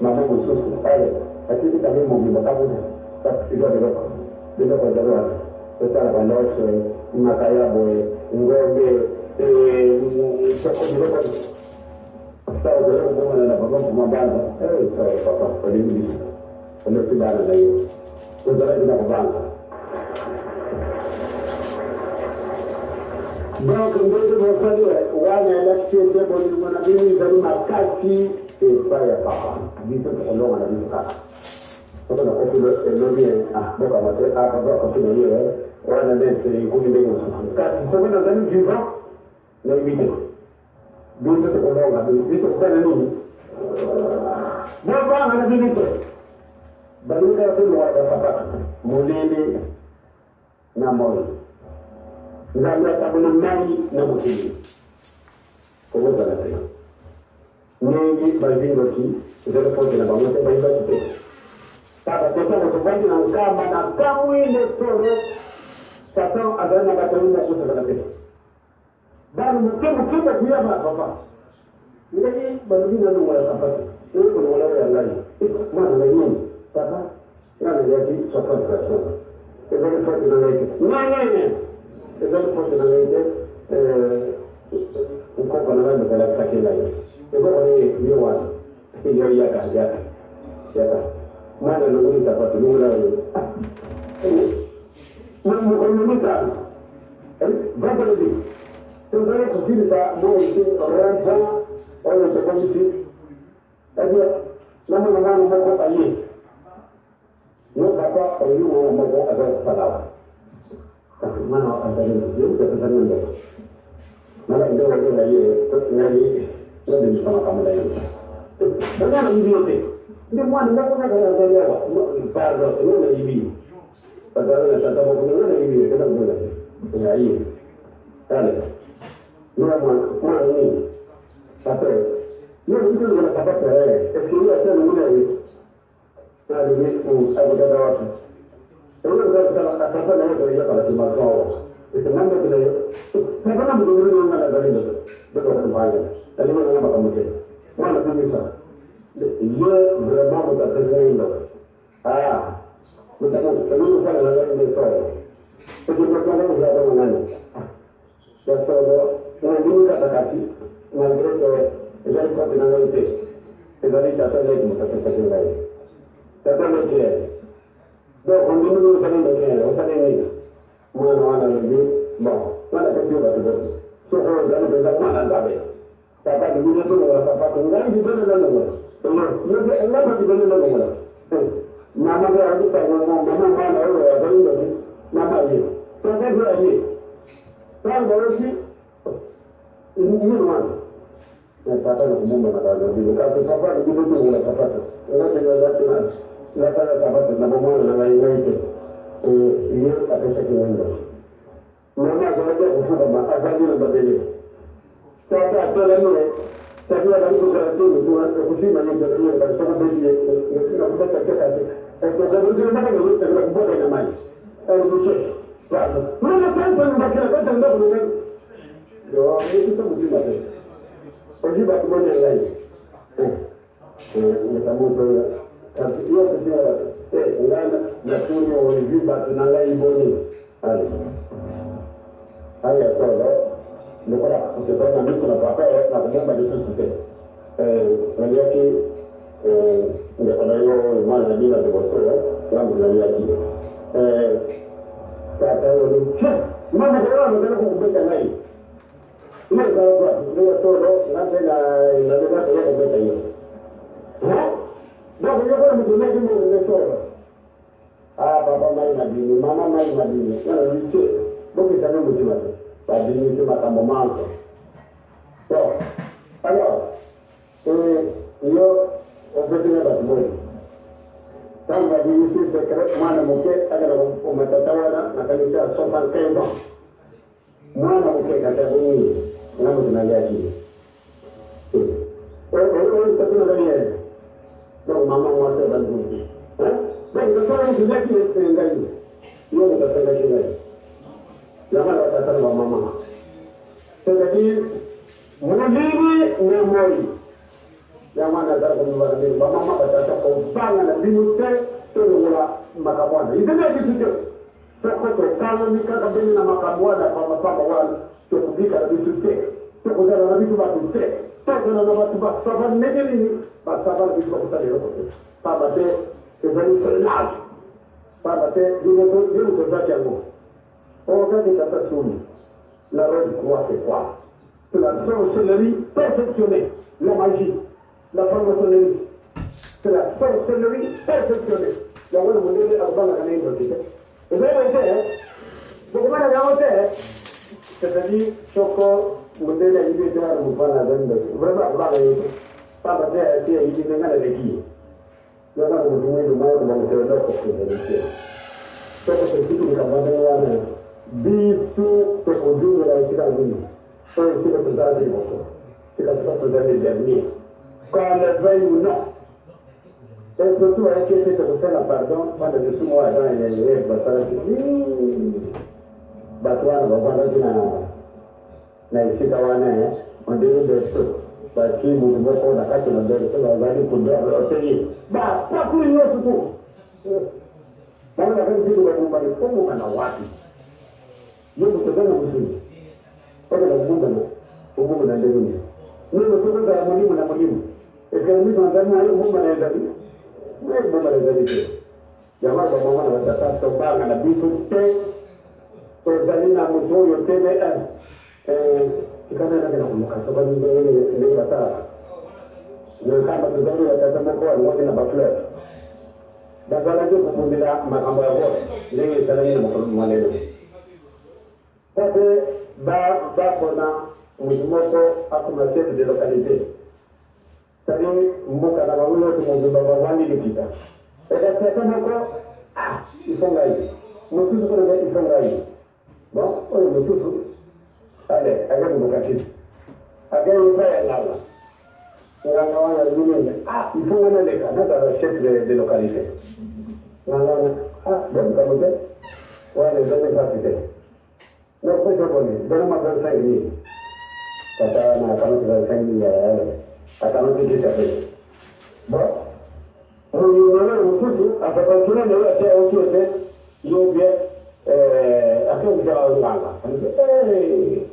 mama msusu pale lakini kama mimi mtabu sasa ndio kwa jalea sasa na leo makaya boy ngombe soko ndio sasa ndio kama na baba kumabanda sasa papa kwa nini ndio kibana na hiyo Kuzala ina kubanga. Donc ndio mfano wana election de bodi na bini za makati ya papa. Biso kolonga na biso kaka. Sasa na kwa ndio boka mate hapa kwa sababu hiyo wana ndio kuni ndio kati. Sasa na ndani jiva na imite. Biso kolonga biso kana nini? Baba ana biso baluka ya kumu wa sapatu mulele na moyo ngamia tabulu nani na mutili kwa sababu Nengi Bazingoki, the report in about what I got to say. Sasa kwa sababu na kama na kama ile soro sasa agana batani na kutoka pesa. Bali mkemo pia baba. Ndio bali na ndio wala sapati. Ndio kuna wala ya ndani. Maana na nini? Sasa nani yake sapati kwa sababu. Ndio report na yake. Nani? Ndio report na yake uko na nani kwa kakila hiyo. Ndio ni wana. Ndio yaka. Mana nunggu dapat nunggu menemukan, berapa lebih? Sebenarnya begini tak mau itu orang orang seperti ada nama mau aye, mau apa aye mau ada salah. Tapi mana ada yang kebetulan itu, mana itu orang aye, ngari lebih sama kamu lagi. Mana video tu? Dia mana nak kena dia pada semua ini. Padahal kata mau kena ini kita boleh. Ya ini. Ada. Mana ini. Tapi dia itu nak apa eh? Sekali aja mana ini. Ada ni aku dah tahu. Kalau kita kata nak dia kalau cuma kau. Itu nama dia. Saya pernah mendengar nama dari itu. Betul banyak. Tadi mana nama kamu tu? Mana tu bisa? Ia berapa muda terjadi? Muda terlalu banyak lagi di sana. Sejumlah orang berada di mana? Jadi, orang kata kaki, mereka jadi kau tidak itu. Jadi jasa lagi muda terjadi. Jasa lagi. Dua orang dulu saling berjaya, orang ini mana lagi, mana kecil betul. Soal dalam benda mana tak ada. Tapi di dunia tu orang apa tinggal di mana mana. Jadi Allah bagi benda mana. Nama dia ada tak nama mana orang ada ini nama ini. Tapi dia ini. Kalau orang si ini mana? Kata nak umum mana ada di luar. Tapi apa di dunia tu orang apa tu? Orang tinggal di mana? Siapa apa tu nama mana nama ini itu. Ia apa sahaja mana. Nama sahaja usul apa sahaja nama dia. Tapi apa lagi? Tapi ada itu kerana itu kursi mana yang terlihat pada sana besi itu nak buat kerja. Kalau saya itu mana kalau kita buat dengan mai. Kalau itu mana kan pun macam apa tanda bukan. Yo, itu tu mungkin macam. Pergi batu mana yang lain. Kita mahu tu. Tapi ia betul. Nak punya orang hidup batu yang lain boleh. Ayat tu. Lupa, kita nak ambil apa nak ambil baju tu. Melihat dia pada yo mana dia ada bosor, yang melihat dia. Kata orang, mana orang nak aku buat lagi. Ini kalau buat dia solo, nanti nak buat aku buat dia. Dah dia pun mesti nak dia solo. Bapa mai nabi, mama mai nabi. Kalau itu, bukan saya mesti macam. Tadi ni cuma tambah mahal. So, ayo, yo, obatnya dah boleh. Tambah di sini sekarang mana mungkin ada umat tawaran nak kita sopan kaya. Mana mungkin kata ini, nama kita lagi. Orang itu nak ni. So, mama masa bantu. Baik, kalau kita lagi setengah ini, yo kita setengah ini. Jangan kata sama mama. Jadi, mulai memori. Jangan ada keluar dari mama kata kau bangun di muka tu mula makabuana. Itu dia gitu. Sokoto kalau ni kata bini nama makabuana apa wan cukup dikar di situ. Cukup ada nabi tu batu tu. Cukup ada nabi tu batu. Sabar negeri ni. Sabar di kota dia. Sabar tu jadi terkenal. Sabar tu dia tu baca aku. Orang di kata suni, la robe quoi c'est quoi? La sorcellerie perfectionnée, la magie, la franc-maçonnerie. C'est la sorcellerie perfectionnée. Yang mana model apa nak kena itu kita. Jadi, bagaimana yang ada? Jadi, soko model yang ini dia bukan ada ni. Berapa itu? Apa dia ini dengan ada lagi. Jangan berjumpa dengan kita kita. Soko itu kita ada bisu terkunjung dalam kita ini. Saya tidak terjadi masalah. Kita tidak terjadi demi. qu'on le veuille ou non. Et surtout, avec ce que tu fais la pardon, quand je suis moi dans les élèves, parce que toi, on va voir na ishika wana on dit de tout. Parce que vous devez faire la carte de l'autre, on va aller pour l'autre. Bah, pas pour une autre tout. Dans la vie de l'homme, on va wapi. Je vous te donne un souci. Pas de la boue, au bout de la déroule. Nous ne pouvons pas la moline. Et que nous sommes dans un moment de la vie. Mais bon, la vie. Il y a un moment où la tâche se parle à la vie toute tête. Pour d'aller dans le moteur, il y a TVN. Et quand on a un cas, ça va nous donner les batailles. Le cas de donner la tête à mon corps, moi, je n'ai pas fleur. Dans la vie, vous pouvez dire, ma campagne, les salariés ne m'ont pas demandé. Ça fait, à commencer de localité. C'est-à-dire, Mboka n'a pas voulu que mon bébé va vendre les quittes. Et là, c'est encore, ils sont gagnés. Nous tous, ils sont gagnés. Bon, on est tous. Allez, allez, Mboka, allez, il faut aller là. Il faut aller les cas dans le chef de localité. Bon, comme ça, ouais, les autres facilités. Non, c'est pas bon. Donne-moi 25 000. Ça n'a pas 25 000. Attends, on dit ça. Bon. On y va, on touche. Après, continuer, on va faire autre chose. Il y a bien. Après, on va faire un gang. On dit,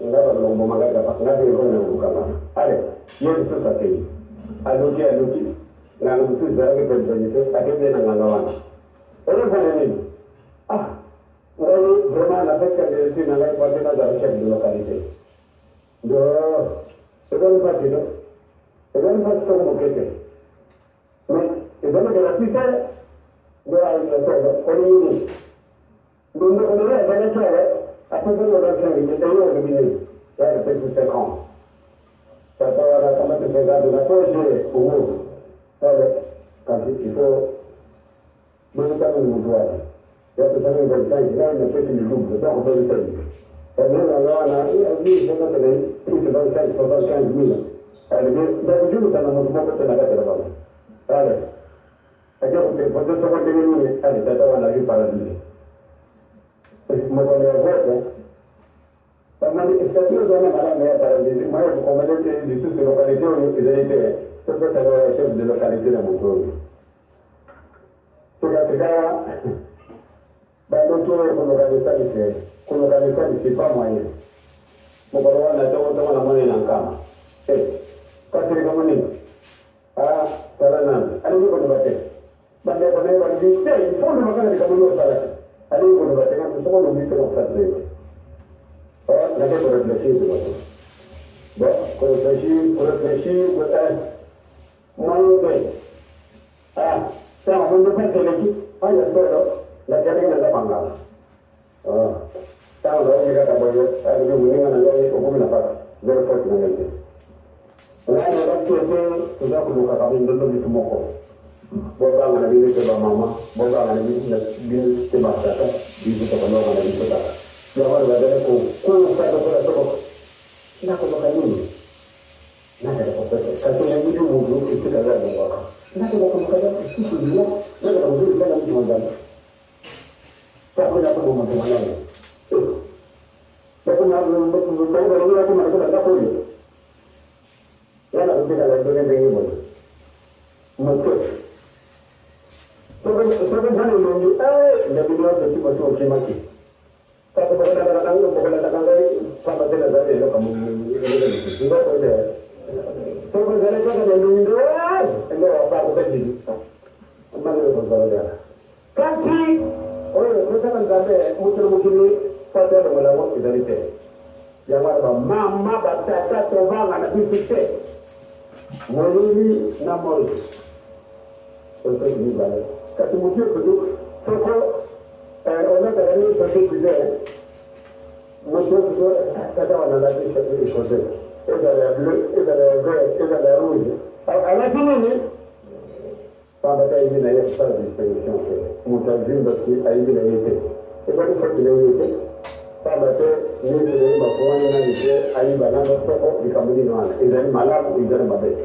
on va faire un bon magasin. On va faire un bon magasin. Allez, il y a une chose à payer. Allons-y. On a une chose à payer. On va faire un ah. Vraiment, la fête que je n'avais pas dans la chef de localité. Donc, c'est pas une partie, non? C'est pas une partie comme mon côté. Mais, c'est vraiment que la puissance de la on est unis. Donc, on est là, on est là, après que le 25, il est d'ailleurs au milieu. Là, il fait tout 5 ans. Ça peut avoir la caméra de faire de la projet au monde. Quand il faut, nous pas nous mouvoir. Il y a peut-être un 25, là, il a fait une double, donc on peut le faire. Et même alors, on a dit, c'est notre année, plus de 25, 75 000. Allez, d'habitude, nous avons un peu de la gâte là-bas. Allez. Et pour 2 secondes de minutes, allez, d'abord, on a vu par la vie. Moi, on est à vote, hein. C'est-à-dire, on a la meilleure par la vie. Moi, on m'a dit que les sources de localité, ils ont été, c'est peut-être le chef de localité dans mon tour. C'est là, donc, on organise pas moyen. Mon papa, on a tout la monnaie dans le camp. Quand c'est comme on ça va non. Allez, vous pouvez battre. On va dire, il faut le magasin comme on va faire. Allez, vous pouvez battre. Quand nous sommes au but, on va faire. On a qu'à réfléchir. Bon, pour réfléchir, moi, ça, on ne peut pas faire l'équipe. Il y a ça, la carrière de la Bangala. Ça, on va dire que vous avez un peu de la very fortunate. On a un peu de temps pour nous capables de nous dire mon corps. Bon, on a dit que ma maman, bon, on a dit que ma tata, dit que ma maman a dit que ça. Il y a un peu de temps pour faire de la chose. Il y a un peu de temps. Il y a un peu de temps. Quand on a dit que mon groupe était là, il y a un peu de temps. Il y a un peu de temps. Ça peut être un moment de manière. Donc, on a un peu de temps. Voilà, vous êtes à la donnée de l'Émon. Mon coach. Ça veut dire que la vidéo de situation climatique. Ça peut être la langue, pour la langue, ça va être la langue, comme vous le dites. Ça veut dire que la langue, elle ne va pas vous aider. On va le faire. Quand si, nous avons gardé, pas de la langue, c'est la vérité. Il y a un maman, batata, tomba, on a pu fixer. Molini, Namol. C'est ce que je dis. Quand tu me dis que on a gagné ce que tu disais, mon Dieu, on a la vie de les côtés. Et dans les bleus, et dans les verts, et dans les rouges. À la fin, pas bataille, il n'y a pas de distinction. Mon Dieu, parce qu'il a eu la vérité. Et quand il faut qu'il ait été, pas bataille, ni de l'homme, ma foi, ni de l'homme, aïe, banane, soko, du Cameroun, ils allaient malades, ils allaient malades.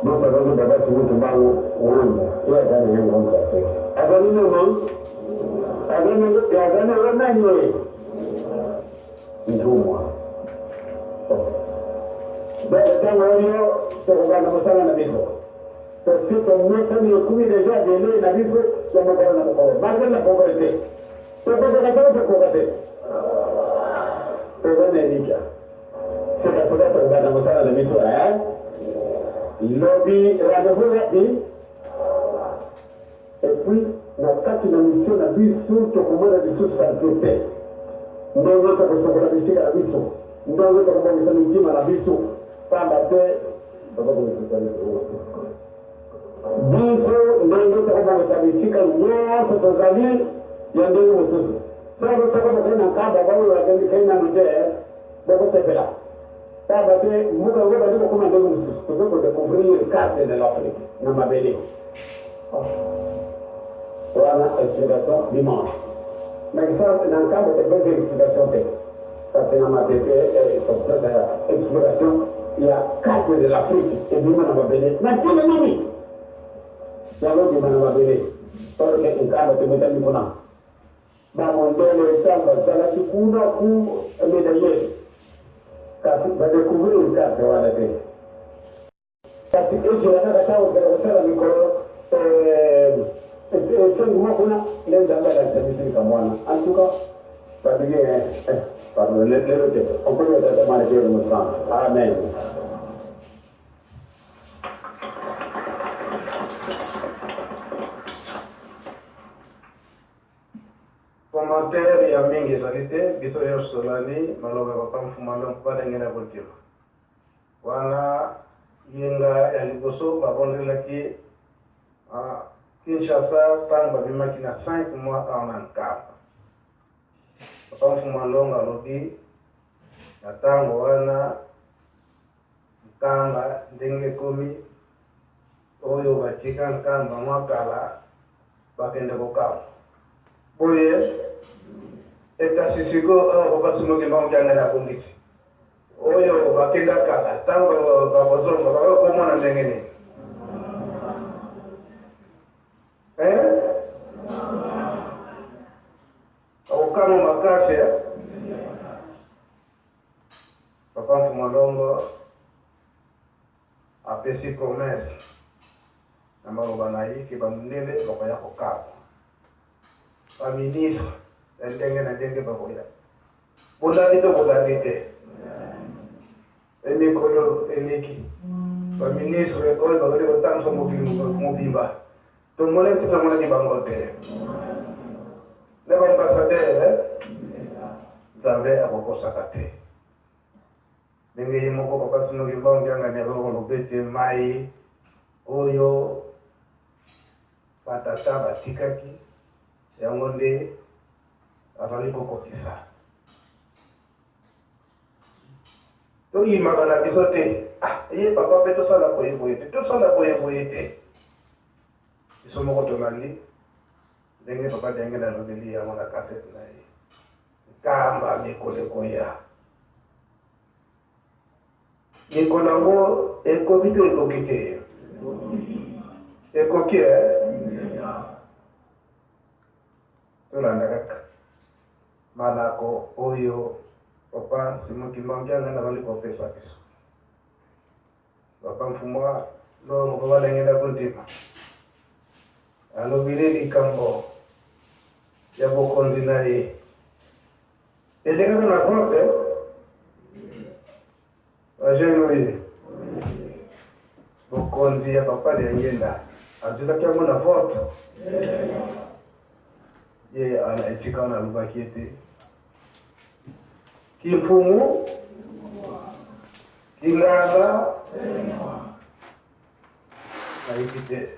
Donc, par exemple, papa, tu veux te parler, tu as gagné un grand café. Avant nous, non? Avant nous, tu as gagné un manuel. Deux mois. Donc, quand on regarde comme ça, on a besoin. Parce que ton maître nous a déjà donné la vie sur le monde. Malgré la pauvreté. C'est pour ça que c'est pauvreté. C'est un énica. C'est la pauvreté qu'on regarde comme ça, on a besoin. Lobby, rendez-vous rapide. Et puis, la carte de mission a vu sur tout comment la mission s'arrêtait. Nous avons fait la mission à la mission. Nous avons fait la mission à la mission. Pas battre. Biso ndio tutakuwa tabishika yote tuzali ya ndio mtoto. Sasa tutakuwa tena kaba bado wageni Kenya nje bado tepela. Sasa muda wote ndio kama ndio mtoto. Tutakuwa découvrir carte de l'Afrique na mabele. Wana explication dimanche. Mais ça dans kaba de explication te. Ça c'est na mabele explication il y a carte de l'Afrique et bien na mabele. Na tout le monde Lalu di mana beli? Kalau kita ingkar betul betul di mana? Namun dari sana jalan itu kuda ku medalye. Kasih pada kubur ingkar sewa lagi. Tapi itu jangan kata orang orang ni kalau semua kuna lain jangan ada jadi kamuan. Antuka pada dia pada lepas itu apa yang ada mana dia muslim. Amen. Commentaire ya mingi salite biso yo solani maloba papa mfumalo mpata ngena boltimo wana yenga ya liboso babondela ki Kinshasa tanga bimaki na 5 mois en Ankara papa mfumalo ngalobi na tango wana mkamba ndenge komi oyo bachika nkamba mwakala bakende kokawa Oye, esta sisigo obasuno ke mau jangan aku ngisi. Oyo bakenda kala, tango babozo babayo komo na ndengene. Okamo makase ya. Papa Fumalongo apesi promesse. Namaro banayi ke bamundele bakaya kokako. Ministre ndenge na ndenge bakoya bodani to bodani te emikolo eleki baministre oyo bakoli kotambusa mobimba tomone ti tomonaki bango te ne baambassadeur nzambe akokosaka te ndenge ye moko papa sinoki baongiangani abakoloba ete mai oyo batata batikaki yango nde azali kokokisa toyimaka na biso te ye papa mpe tosala boyeboye te tosala boyeboye te biso moko tomali ndenge papa ndenge na lobeli yango na kasete na ye nkamba mikolo ekoya mikolo yango ekoki to ekoki te ekoki Tulanda kaka malako oyo papa simukimbangia ngana bali ko pesa kiso papa mfumwa lo mo bala ngenda kuntima alo bireli kambo ya bokondi naye eleka na kote ajeno bokondi ya papa de ngenda azita kya mona foto ye ana etika na lubakete kimfumu kingaza naikite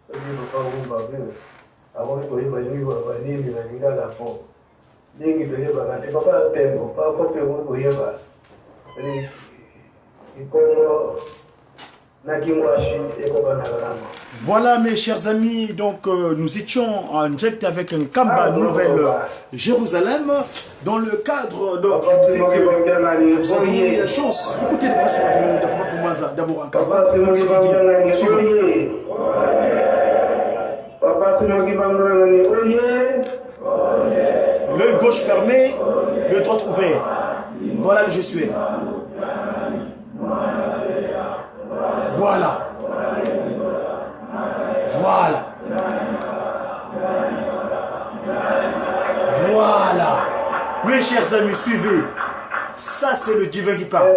sabi kwa umba vile awali kwa hiyo bajui wa nini na ngala po nyingi ndio bana papa tembo papa kwa huko yeba ni ikono na kimwashi eko bana Voilà mes chers amis, donc nous étions en direct avec un Kamba Nouvelle Jérusalem dans le cadre, donc je sais que nous avons eu la chance d'écouter le passage de Papa Fumaza d'abord en Kamba, ce qu'il dit suivant. L'œil gauche fermé, le droit ouvert. Voilà le Jésué. Voilà. Voilà. Voilà. Mes chers amis, suivez. Ça, c'est le divin qui parle.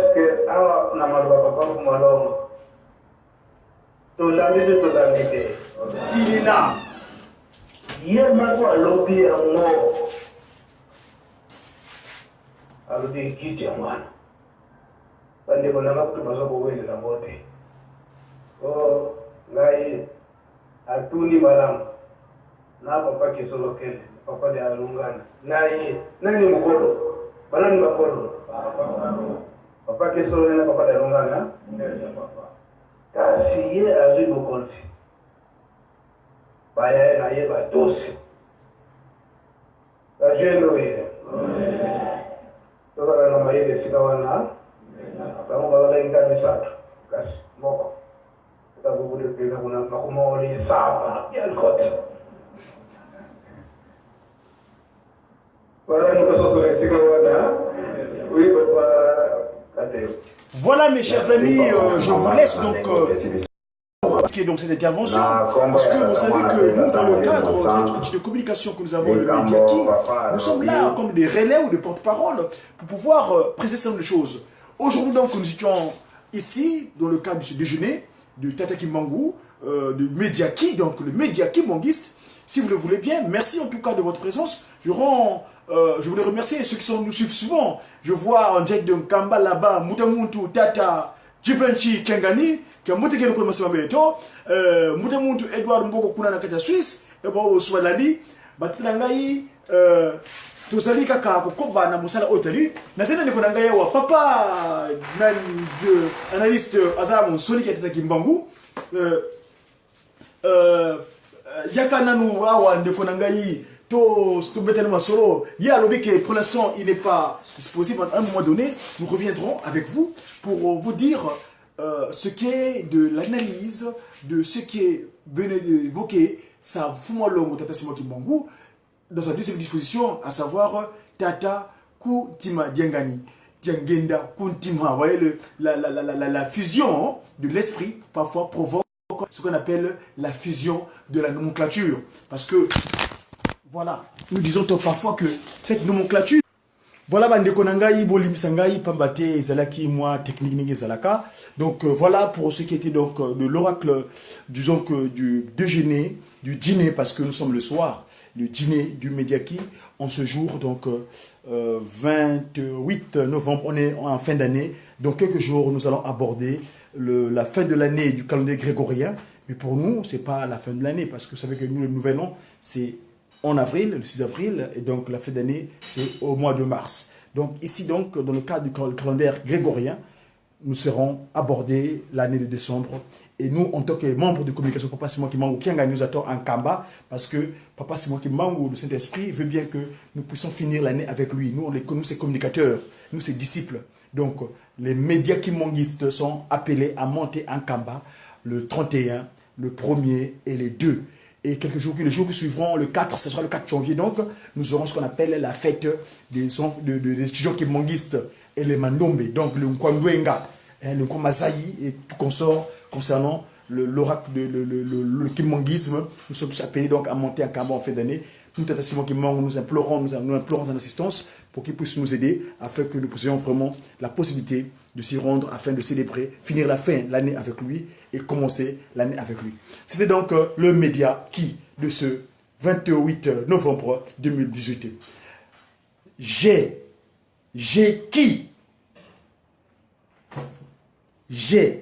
Il est là. Atuni malam na papa ke solo kele papa de alungana nani mukolo balani bakolo papa ke solo na papa de alungana kasi ye azui bokonsi baya na ye batosi ajeno ye toka na maye de sikawana bamu bala inga misatu kasi moko. Voilà mes chers amis, je vous laisse donc cette intervention, parce que vous savez que nous, dans le cadre de cet outil de communication que nous avons, le Mediaki, nous sommes là comme des relais ou des porte-parole pour pouvoir préciser certaines choses. Aujourd'hui donc, nous étions ici, dans le cadre de ce déjeuner, de Tata Kimbangu, de Mediaki, donc le Mediaki Manguiste. Si vous le voulez bien, merci en tout cas de votre présence. Je voulais remercier ceux qui nous suivent souvent. Je vois en direct de Nkamba là-bas, Mutamuntu, Tata, Givenchy, Kengani, qui a monté le commencement Beto, Mutamuntu, Edouard Mboko Kuna Nakata Suisse, et bon, Swalali, Batrangai, tozali kaka kokoba na musala otali na tena ndiko na ngai wa papa na de analyste azamu soli ki Tata Kimbangu yaka nanu awa ndiko na ngai to betana masolo ya lobi que pour l'instant il n'est pas disponible. À un moment donné nous reviendrons avec vous pour vous dire ce qu'est de l'analyse de ce qui est venu d'évoquer sa Fumolongo Tata Kimbangu dans sa deuxième disposition, à savoir Tata Kuntima Diangani. Diangenda Kuntima. Vous voyez, la fusion de l'esprit parfois provoque ce qu'on appelle la fusion de la nomenclature. Parce que, voilà, nous disons parfois que cette nomenclature, voilà, bande konangai, bolim sangai, pambate, zalaki, moi, technique nige zalaka. Donc, voilà pour ce qui était donc de l'oracle, disons que du déjeuner, du dîner, parce que nous sommes le soir. Le dîner du Mediaki en ce jour, donc 28 novembre, on est en fin d'année. Dans quelques jours, nous allons aborder la fin de l'année du calendrier grégorien. Mais pour nous, ce n'est pas la fin de l'année, parce que vous savez que nous, le nouvel an, c'est en avril, le 6 avril, et donc la fin d'année, c'est au mois de mars. Donc ici, donc, dans le cadre du calendrier grégorien, nous serons abordés l'année de décembre. Et nous, en tant que membres de communication, Papa Simon Kimbangu, qui nous attend en Kamba, parce que Papa Simon Kimbangu, le Saint-Esprit, veut bien que nous puissions finir l'année avec lui. Nous, ces communicateurs, nous, ces disciples. Donc, les médias kimongistes sont appelés à monter en Kamba le 31, le 1er et les 2. Et les jours qui suivront, le 4, ce sera le 4 janvier, donc, nous aurons ce qu'on appelle la fête des étudiants kimongistes et les Mandombe, donc le Nkwangwenga, le Nkwamazaï et tout consort concernant l'oracle, le kimongisme. Nous sommes appelés donc à monter en Kamba en fin d'année. Nous, Tata Simon Kimbangu, nous implorons son assistance pour qu'il puisse nous aider afin que nous puissions vraiment la possibilité de s'y rendre afin de célébrer, finir la fin de l'année avec lui et commencer l'année avec lui. C'était donc le média qui, de ce 28 novembre 2018. J'ai qui j'ai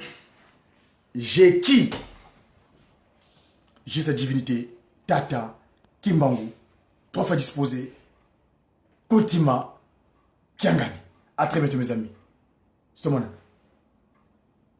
sa divinité, Tata Kimbangu, 3 fois disposé, Kuntima Kiangani. À très bientôt mes amis. C'est mon nom.